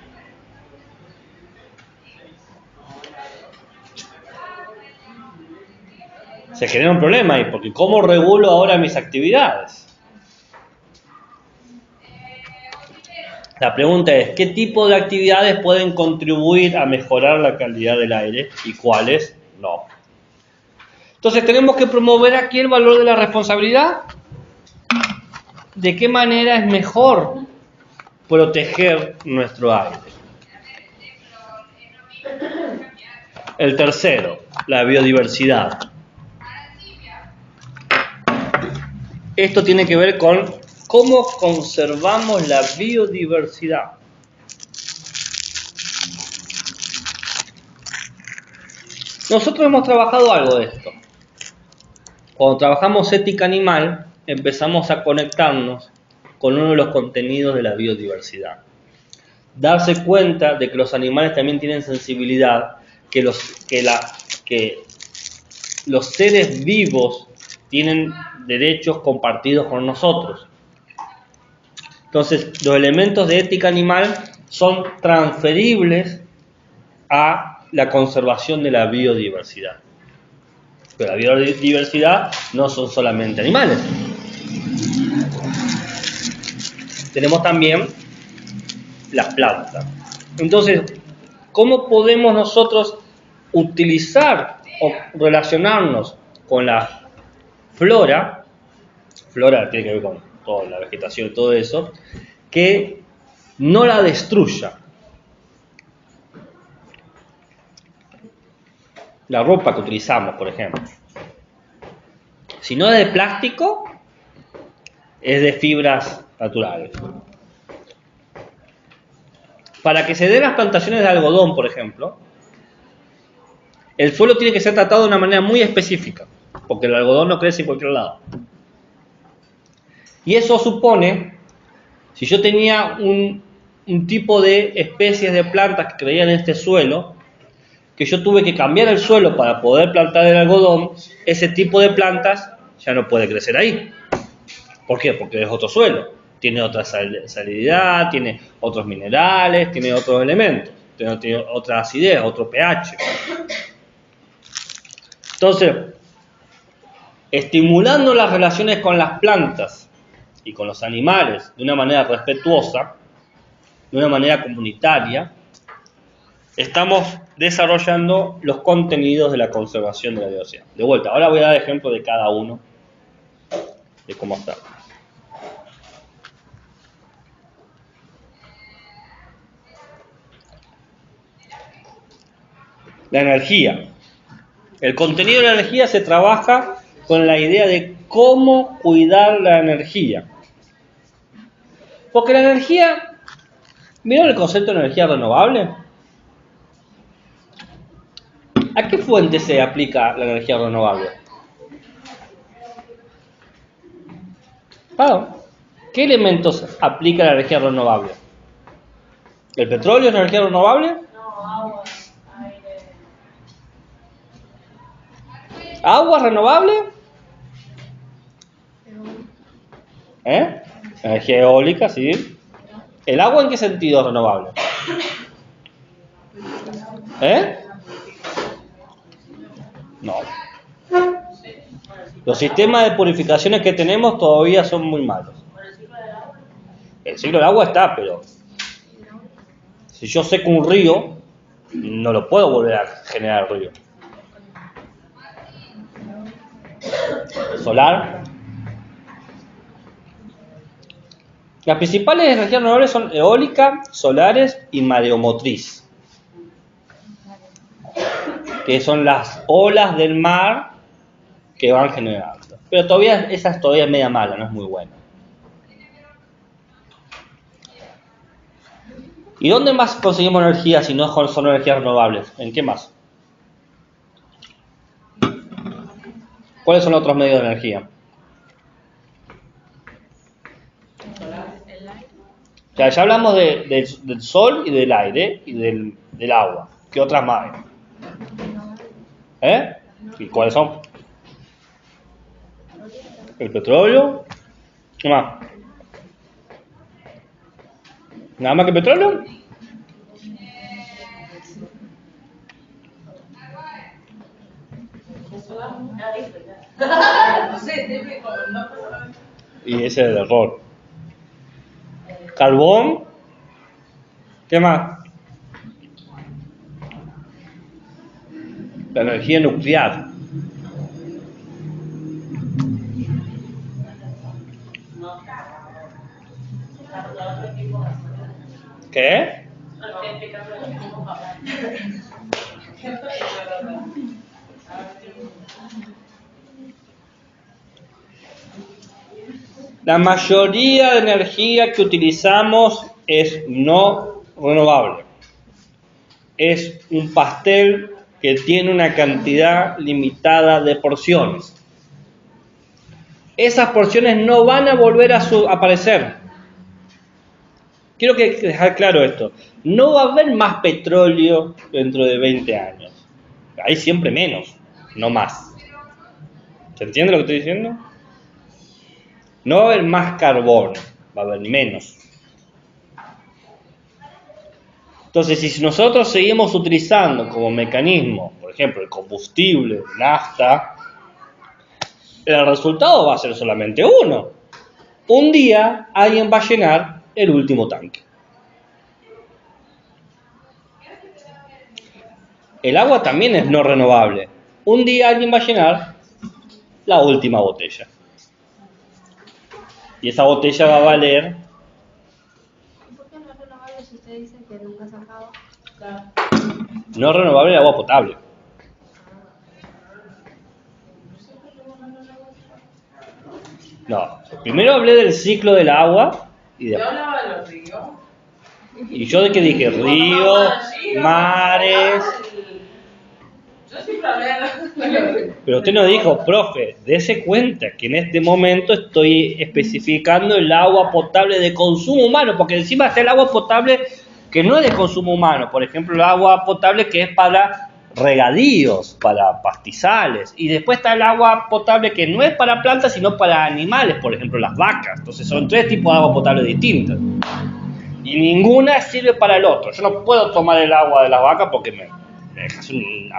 se genera un problema ahí, porque ¿cómo regulo ahora mis actividades? La pregunta es, ¿qué tipo de actividades pueden contribuir a mejorar la calidad del aire y cuáles no? Entonces tenemos que promover aquí el valor de la responsabilidad. ¿De qué manera es mejor proteger nuestro aire? El tercero, la biodiversidad. Esto tiene que ver con cómo conservamos la biodiversidad. Nosotros hemos trabajado algo de esto. Cuando trabajamos ética animal, empezamos a conectarnos con uno de los contenidos de la biodiversidad. Darse cuenta de que los animales también tienen sensibilidad, que los seres vivos tienen derechos compartidos con nosotros. Entonces, los elementos de ética animal son transferibles a la conservación de la biodiversidad. Pero la biodiversidad no son solamente animales. Tenemos también las plantas. Entonces, ¿cómo podemos nosotros utilizar o relacionarnos con la flora? Flora tiene que ver con toda la vegetación y todo eso, que no la destruya. La ropa que utilizamos, por ejemplo, si no es de plástico, es de fibras naturales. Para que se den las plantaciones de algodón, por ejemplo, el suelo tiene que ser tratado de una manera muy específica, porque el algodón no crece en cualquier lado. Y eso supone, si yo tenía un tipo de especies de plantas que crecían en este suelo, que yo tuve que cambiar el suelo para poder plantar el algodón, ese tipo de plantas ya no puede crecer ahí. ¿Por qué? Porque es otro suelo, tiene otra salinidad, tiene otros minerales, tiene otros elementos, tiene otra acidez, otro pH. Entonces, estimulando las relaciones con las plantas y con los animales de una manera respetuosa, de una manera comunitaria, estamos desarrollando los contenidos de la conservación de la biodiversidad. De vuelta, ahora voy a dar ejemplo de cada uno, de cómo está. La energía. El contenido de la energía se trabaja con la idea de cómo cuidar la energía. Porque la energía, ¿vieron el concepto de energía renovable? ¿A qué fuente se aplica la energía renovable? Claro. ¿Qué elementos aplica la energía renovable? ¿El petróleo es energía renovable? No, agua, aire. ¿Agua es renovable? Energía eólica, sí. ¿El agua en qué sentido es renovable? No. Los sistemas de purificaciones que tenemos todavía son muy malos. El ciclo del agua está, pero si yo seco un río, no lo puedo volver a generar el río. El solar. Las principales energías renovables son eólica, solares y mareomotriz, que son las olas del mar que van generando. Pero todavía esa es todavía media mala, no es muy buena. ¿Y dónde más conseguimos energía si no son energías renovables? ¿En qué más? ¿Cuáles son los otros medios de energía? O sea, ya hablamos del sol y del aire y del agua. ¿Qué otras más hay? ¿Y cuáles son? El petróleo. ¿Qué más? ¿Nada más que petróleo? Y ese es el error. Carbón. ¿Qué más? La energía nuclear. ¿Qué? La mayoría de energía que utilizamos es no renovable. Es un pastel que tiene una cantidad limitada de porciones. Esas porciones no van a volver a aparecer. Quiero dejar claro esto. No va a haber más petróleo dentro de 20 años. Hay siempre menos, no más. ¿Se entiende lo que estoy diciendo? No va a haber más carbón, va a haber menos. Entonces, si nosotros seguimos utilizando como mecanismo, por ejemplo, el combustible, nafta, el resultado va a ser solamente uno. Un día alguien va a llenar el último tanque. El agua también es no renovable. Un día alguien va a llenar la última botella. Y esa botella va a valer. ¿Por qué no es renovable si usted dice que nunca se acaba? No es renovable el agua potable. No, primero hablé del ciclo del agua y Yo después. hablaba de los ríos. ¿Y yo de qué dije? Río, mares. Yo siempre hablé de los. Pero usted nos dijo, profe, dése cuenta que en este momento estoy especificando el agua potable de consumo humano, porque encima está el agua potable que no es de consumo humano. Por ejemplo, el agua potable que es para regadíos, para pastizales. Y después está el agua potable que no es para plantas, sino para animales, por ejemplo, las vacas. Entonces son 3 tipos de agua potable distintas. Y ninguna sirve para el otro. Yo no puedo tomar el agua de las vacas porque me dejas un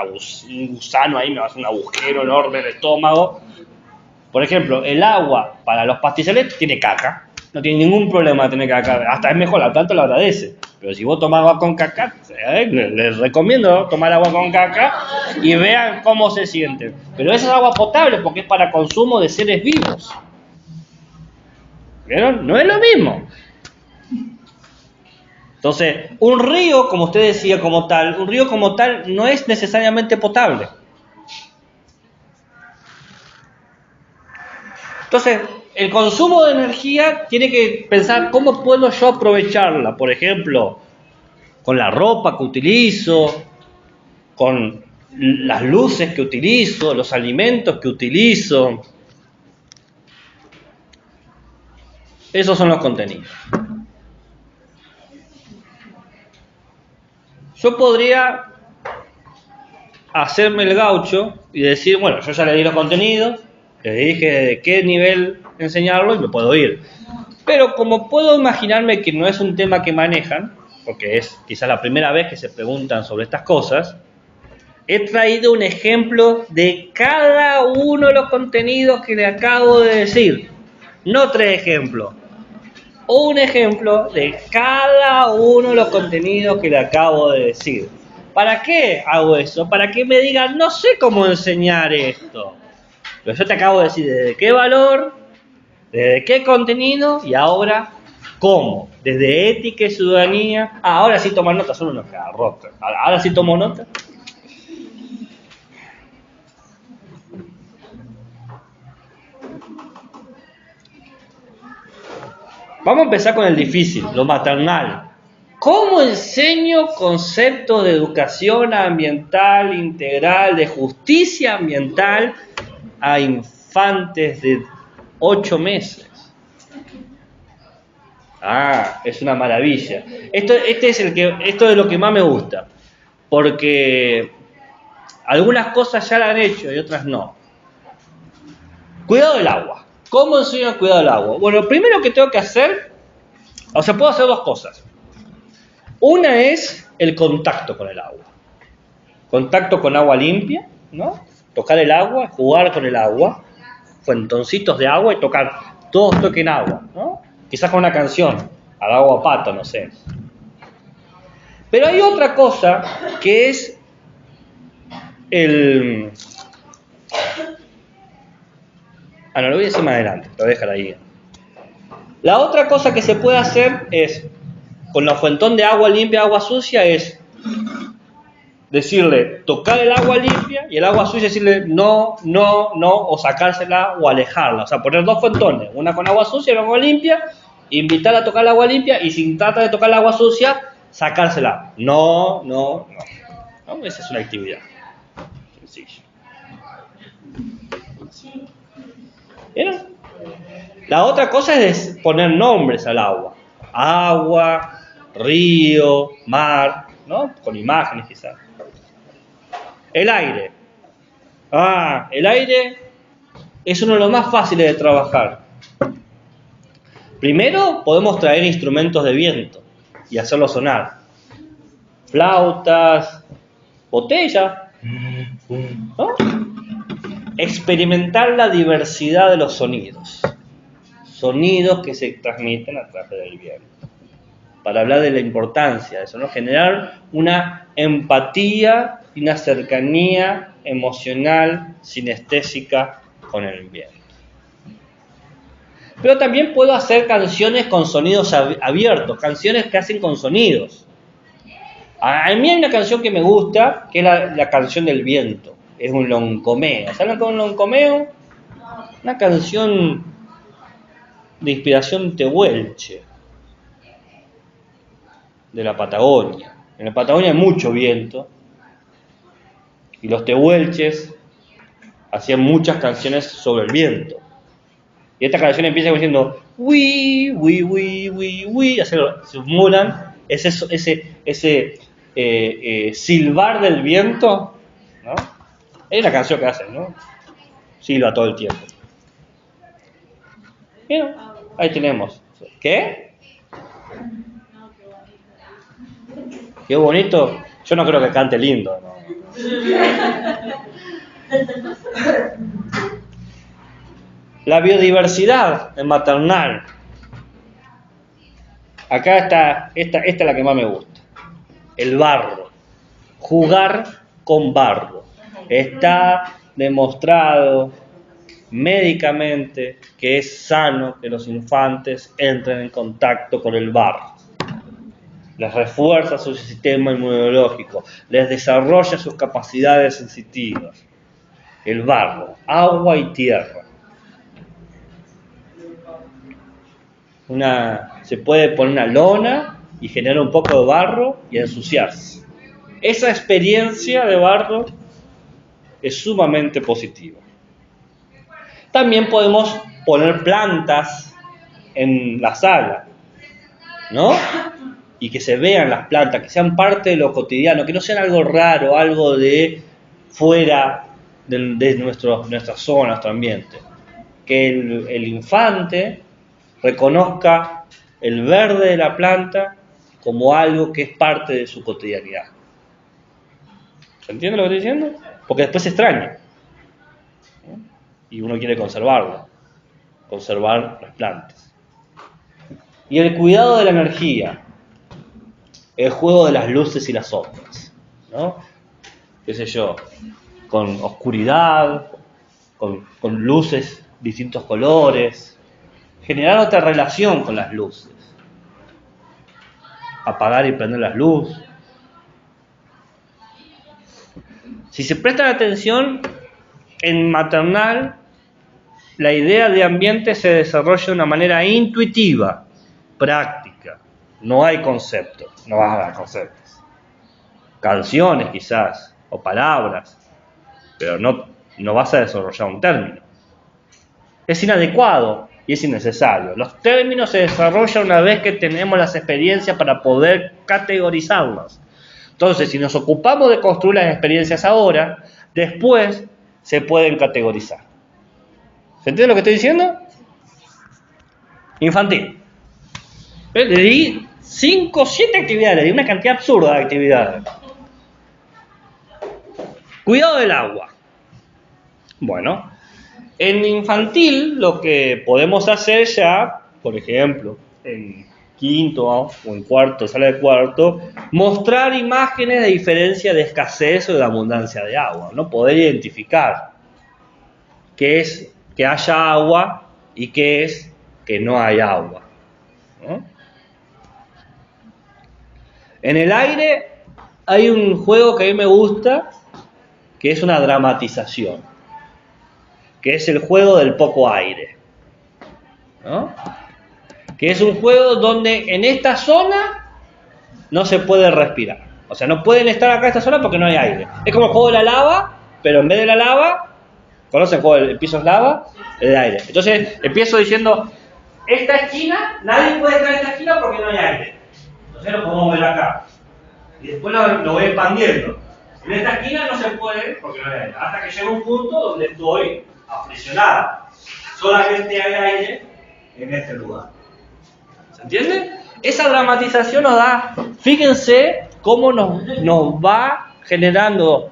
gusano ahí, me va a hacer un agujero enorme en el estómago. Por ejemplo, el agua para los pastizales tiene caca. No tiene ningún problema de tener caca. Hasta es mejor, al tanto lo agradece. Pero si vos tomás agua con caca, les recomiendo tomar agua con caca y vean cómo se sienten. Pero esa es agua potable porque es para consumo de seres vivos. ¿Vieron? No es lo mismo. Entonces, un río, como usted decía, como tal, un río como tal no es necesariamente potable. Entonces, el consumo de energía tiene que pensar cómo puedo yo aprovecharla. Por ejemplo, con la ropa que utilizo, con las luces que utilizo, los alimentos que utilizo. Esos son los contenidos. Yo podría hacerme el gaucho y decir, bueno, yo ya le di los contenidos, le dije de qué nivel enseñarlo y me puedo ir. Pero como puedo imaginarme que no es un tema que manejan, porque es quizás la primera vez que se preguntan sobre estas cosas, he traído un ejemplo de cada uno de los contenidos que le acabo de decir. No 3 ejemplos. Un ejemplo de cada uno de los contenidos que le acabo de decir. ¿Para qué hago eso? Para que me digan, no sé cómo enseñar esto. Pero yo te acabo de decir desde qué valor, desde qué contenido y ahora cómo. Desde ética y ciudadanía. Ahora sí toman nota, son unos carrotos. Ahora sí tomo nota. Vamos a empezar con el difícil, lo maternal. ¿Cómo enseño conceptos de educación ambiental integral, de justicia ambiental a infantes de 8 meses? Es una maravilla. Esto es lo que más me gusta, porque algunas cosas ya la han hecho y otras no. Cuidado del agua. ¿Cómo enseño el cuidado del agua? Bueno, lo primero que tengo que hacer, puedo hacer 2 cosas. Una es el contacto con el agua. Contacto con agua limpia, ¿no? Tocar el agua, jugar con el agua, fuentoncitos de agua y tocar. Todos toquen agua, ¿no? Quizás con una canción, al agua pato, no sé. Pero hay otra cosa que es el... no lo voy a decir más adelante, lo voy a dejar ahí. La otra cosa que se puede hacer es, con la fuentón de agua limpia, agua sucia, es decirle, tocar el agua limpia y el agua sucia decirle no, no, no, o sacársela o alejarla. O sea, poner 2 fuentones, una con agua sucia y una con agua limpia, invitarla a tocar el agua limpia y si trata de tocar el agua sucia, sacársela. No, no, no. ¿No? Esa es una actividad sencilla. ¿Vieron? La otra cosa es poner nombres al agua. Agua, río, mar, ¿no? Con imágenes quizás. El aire. El aire es uno de los más fáciles de trabajar. Primero podemos traer instrumentos de viento y hacerlos sonar. Flautas, botellas, ¿no? Experimentar la diversidad de los sonidos. Sonidos que se transmiten a través del viento. Para hablar de la importancia de eso, ¿no? Generar una empatía y una cercanía emocional, sinestésica con el viento. Pero también puedo hacer canciones con sonidos abiertos, canciones que hacen con sonidos. A mí hay una canción que me gusta, que es la canción del viento. Es un loncomeo. ¿Saben qué es un loncomeo? Una canción de inspiración tehuelche, de la Patagonia. En la Patagonia hay mucho viento y los tehuelches hacían muchas canciones sobre el viento. Y esta canción empieza diciendo wi, wi, wi, wi, wi, se simulan ese silbar del viento, ¿no? Es la canción que hacen, ¿no? Silba todo el tiempo. Bien, ahí tenemos. ¿Qué? Qué bonito. Yo no creo que cante lindo, ¿no? La biodiversidad en maternal. Acá está, esta es la que más me gusta. El barro. Jugar con barro. Está demostrado médicamente que es sano que los infantes entren en contacto con el barro. Les refuerza su sistema inmunológico, les desarrolla sus capacidades sensitivas. El barro, agua y tierra. Se puede poner una lona y generar un poco de barro y ensuciarse. Esa experiencia de barro es sumamente positiva. También podemos poner plantas en la sala, ¿no? Y que se vean las plantas, que sean parte de lo cotidiano, que no sean algo raro, algo de fuera de nuestra zona, nuestro ambiente. Que el infante reconozca el verde de la planta como algo que es parte de su cotidianidad. ¿Se entiende lo que estoy diciendo? Porque después se extraña. Y uno quiere conservar las plantas. Y el cuidado de la energía, el juego de las luces y las sombras, ¿no? Qué sé yo, con oscuridad, con luces, distintos colores, generar otra relación con las luces, apagar y prender las luces. Si se prestan atención, en maternal, la idea de ambiente se desarrolla de una manera intuitiva, práctica. No hay conceptos, no vas a dar conceptos. Canciones quizás, o palabras, pero no vas a desarrollar un término. Es inadecuado y es innecesario. Los términos se desarrollan una vez que tenemos las experiencias para poder categorizarlos. Entonces, si nos ocupamos de construir las experiencias ahora, después se pueden categorizar. ¿Se entiende lo que estoy diciendo? Infantil. Le di 5 o 7 actividades, le di una cantidad absurda de actividades. Cuidado del agua. Bueno, en infantil lo que podemos hacer ya, por ejemplo, en quinto o en cuarto, sala de cuarto, mostrar imágenes de diferencia de escasez o de abundancia de agua, ¿no? Poder identificar qué es que haya agua y qué es que no hay agua, ¿no? En el aire hay un juego que a mí me gusta, que es una dramatización, que es el juego del poco aire, ¿no? Que es un juego donde en esta zona no se puede respirar. O sea, no pueden estar acá en esta zona porque no hay aire. Es como el juego de la lava, pero en vez de la lava, ¿conocen el juego del piso es lava? El aire. Entonces empiezo diciendo, esta esquina, nadie puede estar en esta esquina porque no hay aire. Entonces lo podemos ver acá. Y después lo voy expandiendo. En esta esquina no se puede porque no hay aire. Hasta que llega un punto donde estoy aprisionada. Solamente hay aire en este lugar. ¿Se entiende? Esa dramatización nos da, fíjense cómo nos va generando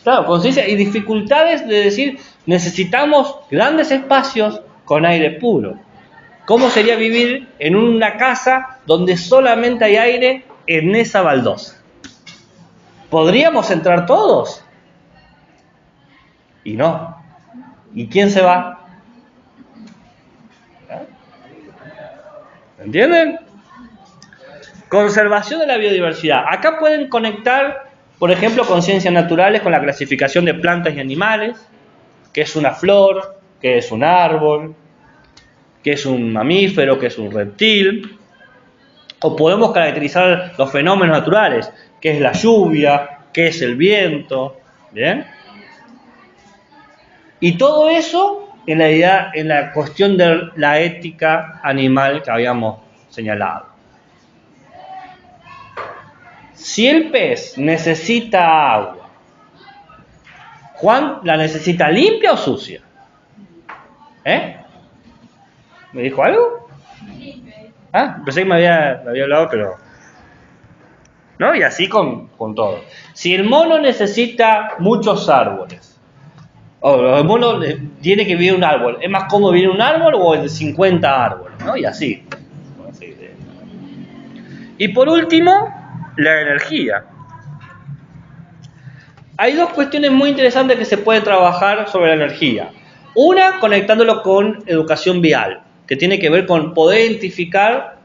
conciencia y dificultades de decir, necesitamos grandes espacios con aire puro. ¿Cómo sería vivir en una casa donde solamente hay aire en esa baldosa? ¿Podríamos entrar todos? Y no. ¿Y quién se va? ¿Entienden? Conservación de la biodiversidad. Acá pueden conectar, por ejemplo, con ciencias naturales, con la clasificación de plantas y animales, qué es una flor, qué es un árbol, qué es un mamífero, qué es un reptil. O podemos caracterizar los fenómenos naturales, qué es la lluvia, qué es el viento. ¿Bien? Y todo eso en la cuestión de la ética animal que habíamos señalado. Si el pez necesita agua, ¿Juan la necesita limpia o sucia? ¿Me dijo algo? Pensé que me había hablado, pero... ¿No? Y así con todo. Si el mono necesita muchos árboles, o el mono tiene que vivir en un árbol, ¿es más cómodo vivir en un árbol o en 50 árboles? ¿No? Y así. Y por último, la energía. Hay dos cuestiones muy interesantes que se pueden trabajar sobre la energía. Una, conectándolo con educación vial, que tiene que ver con poder identificar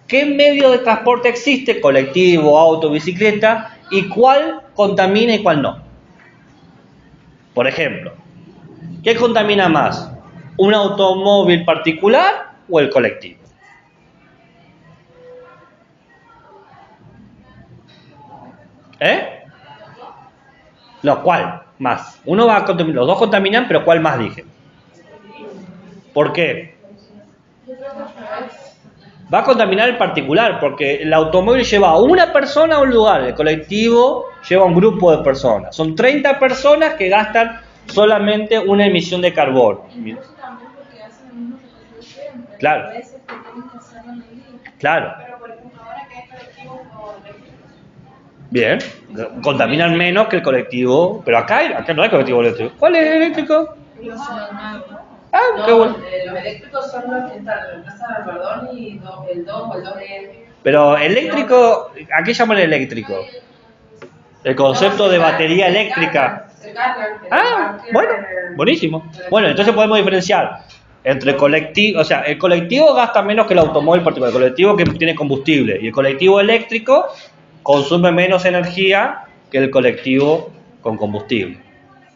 qué medio de transporte existe, colectivo, auto, bicicleta, y cuál contamina y cuál no. Por ejemplo, ¿qué contamina más? ¿Un automóvil particular o el colectivo? No, ¿cuál más? Uno va a contaminar, los dos contaminan, pero ¿cuál más dije? ¿Por qué? Va a contaminar el particular, porque el automóvil lleva a una persona a un lugar, el colectivo lleva a un grupo de personas. Son 30 personas que gastan solamente una emisión de carbono. Incluso también porque hacen el mismo recorrido siempre. Claro. A veces que tienen que hacerlo en el día. Claro. Pero por ejemplo, ahora que hay colectivos o eléctricos. Bien, contaminan menos que el colectivo, pero acá no hay colectivo eléctrico. ¿Cuál es el eléctrico? Ah, No, qué bueno. los eléctricos son los que están en la Plaza del Bardón y el 2 o el 2D. Pero eléctrico, ¿a qué llaman eléctrico? El concepto de batería eléctrica. Se cargan. Ah, bueno, buenísimo. Bueno, entonces podemos diferenciar entre colectivo, o sea, el colectivo gasta menos que el automóvil particular, el colectivo que tiene combustible, y el colectivo eléctrico consume menos energía que el colectivo con combustible.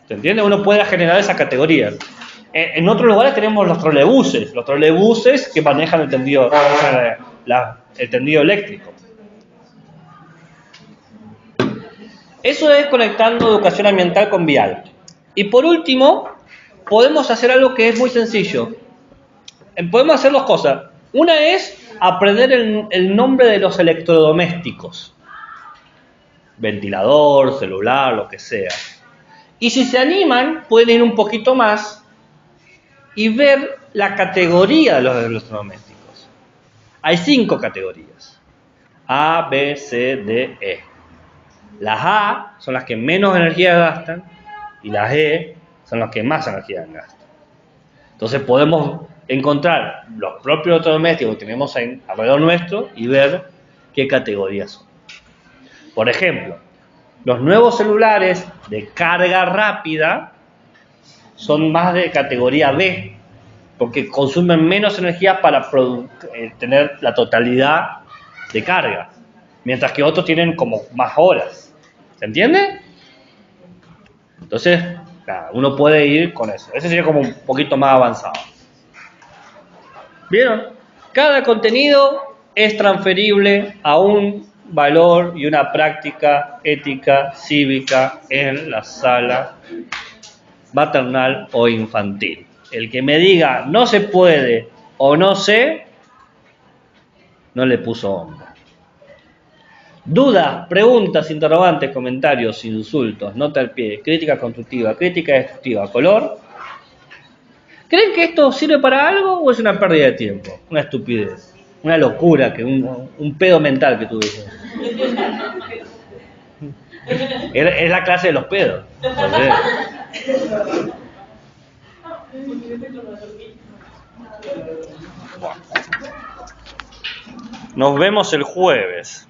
¿Se entiende? Uno puede generar esa categoría. En otros lugares tenemos los trolebuses que manejan el tendido eléctrico. Eso es conectando educación ambiental con vial. Y por último, podemos hacer algo que es muy sencillo. Podemos hacer dos cosas. Una es aprender el nombre de los electrodomésticos. Ventilador, celular, lo que sea. Y si se animan, pueden ir un poquito más y ver la categoría de los electrodomésticos. Hay 5 categorías. A, B, C, D, E. Las A son las que menos energía gastan y las E son las que más energía gastan. Entonces podemos encontrar los propios electrodomésticos que tenemos alrededor nuestro y ver qué categorías son. Por ejemplo, los nuevos celulares de carga rápida son más de categoría B, porque consumen menos energía para tener la totalidad de carga, mientras que otros tienen como más horas. ¿Se entiende? Entonces, uno puede ir con eso. Ese sería como un poquito más avanzado. ¿Vieron? Cada contenido es transferible a un valor y una práctica ética, cívica en la sala maternal o infantil. El que me diga no se puede o no sé, no le puso onda. Dudas, preguntas, interrogantes, comentarios, insultos, nota al pie, crítica constructiva, crítica destructiva, color. ¿Creen que esto sirve para algo o es una pérdida de tiempo? Una estupidez, una locura, un pedo mental que tuve. Es la clase de los pedos. Nos vemos el jueves.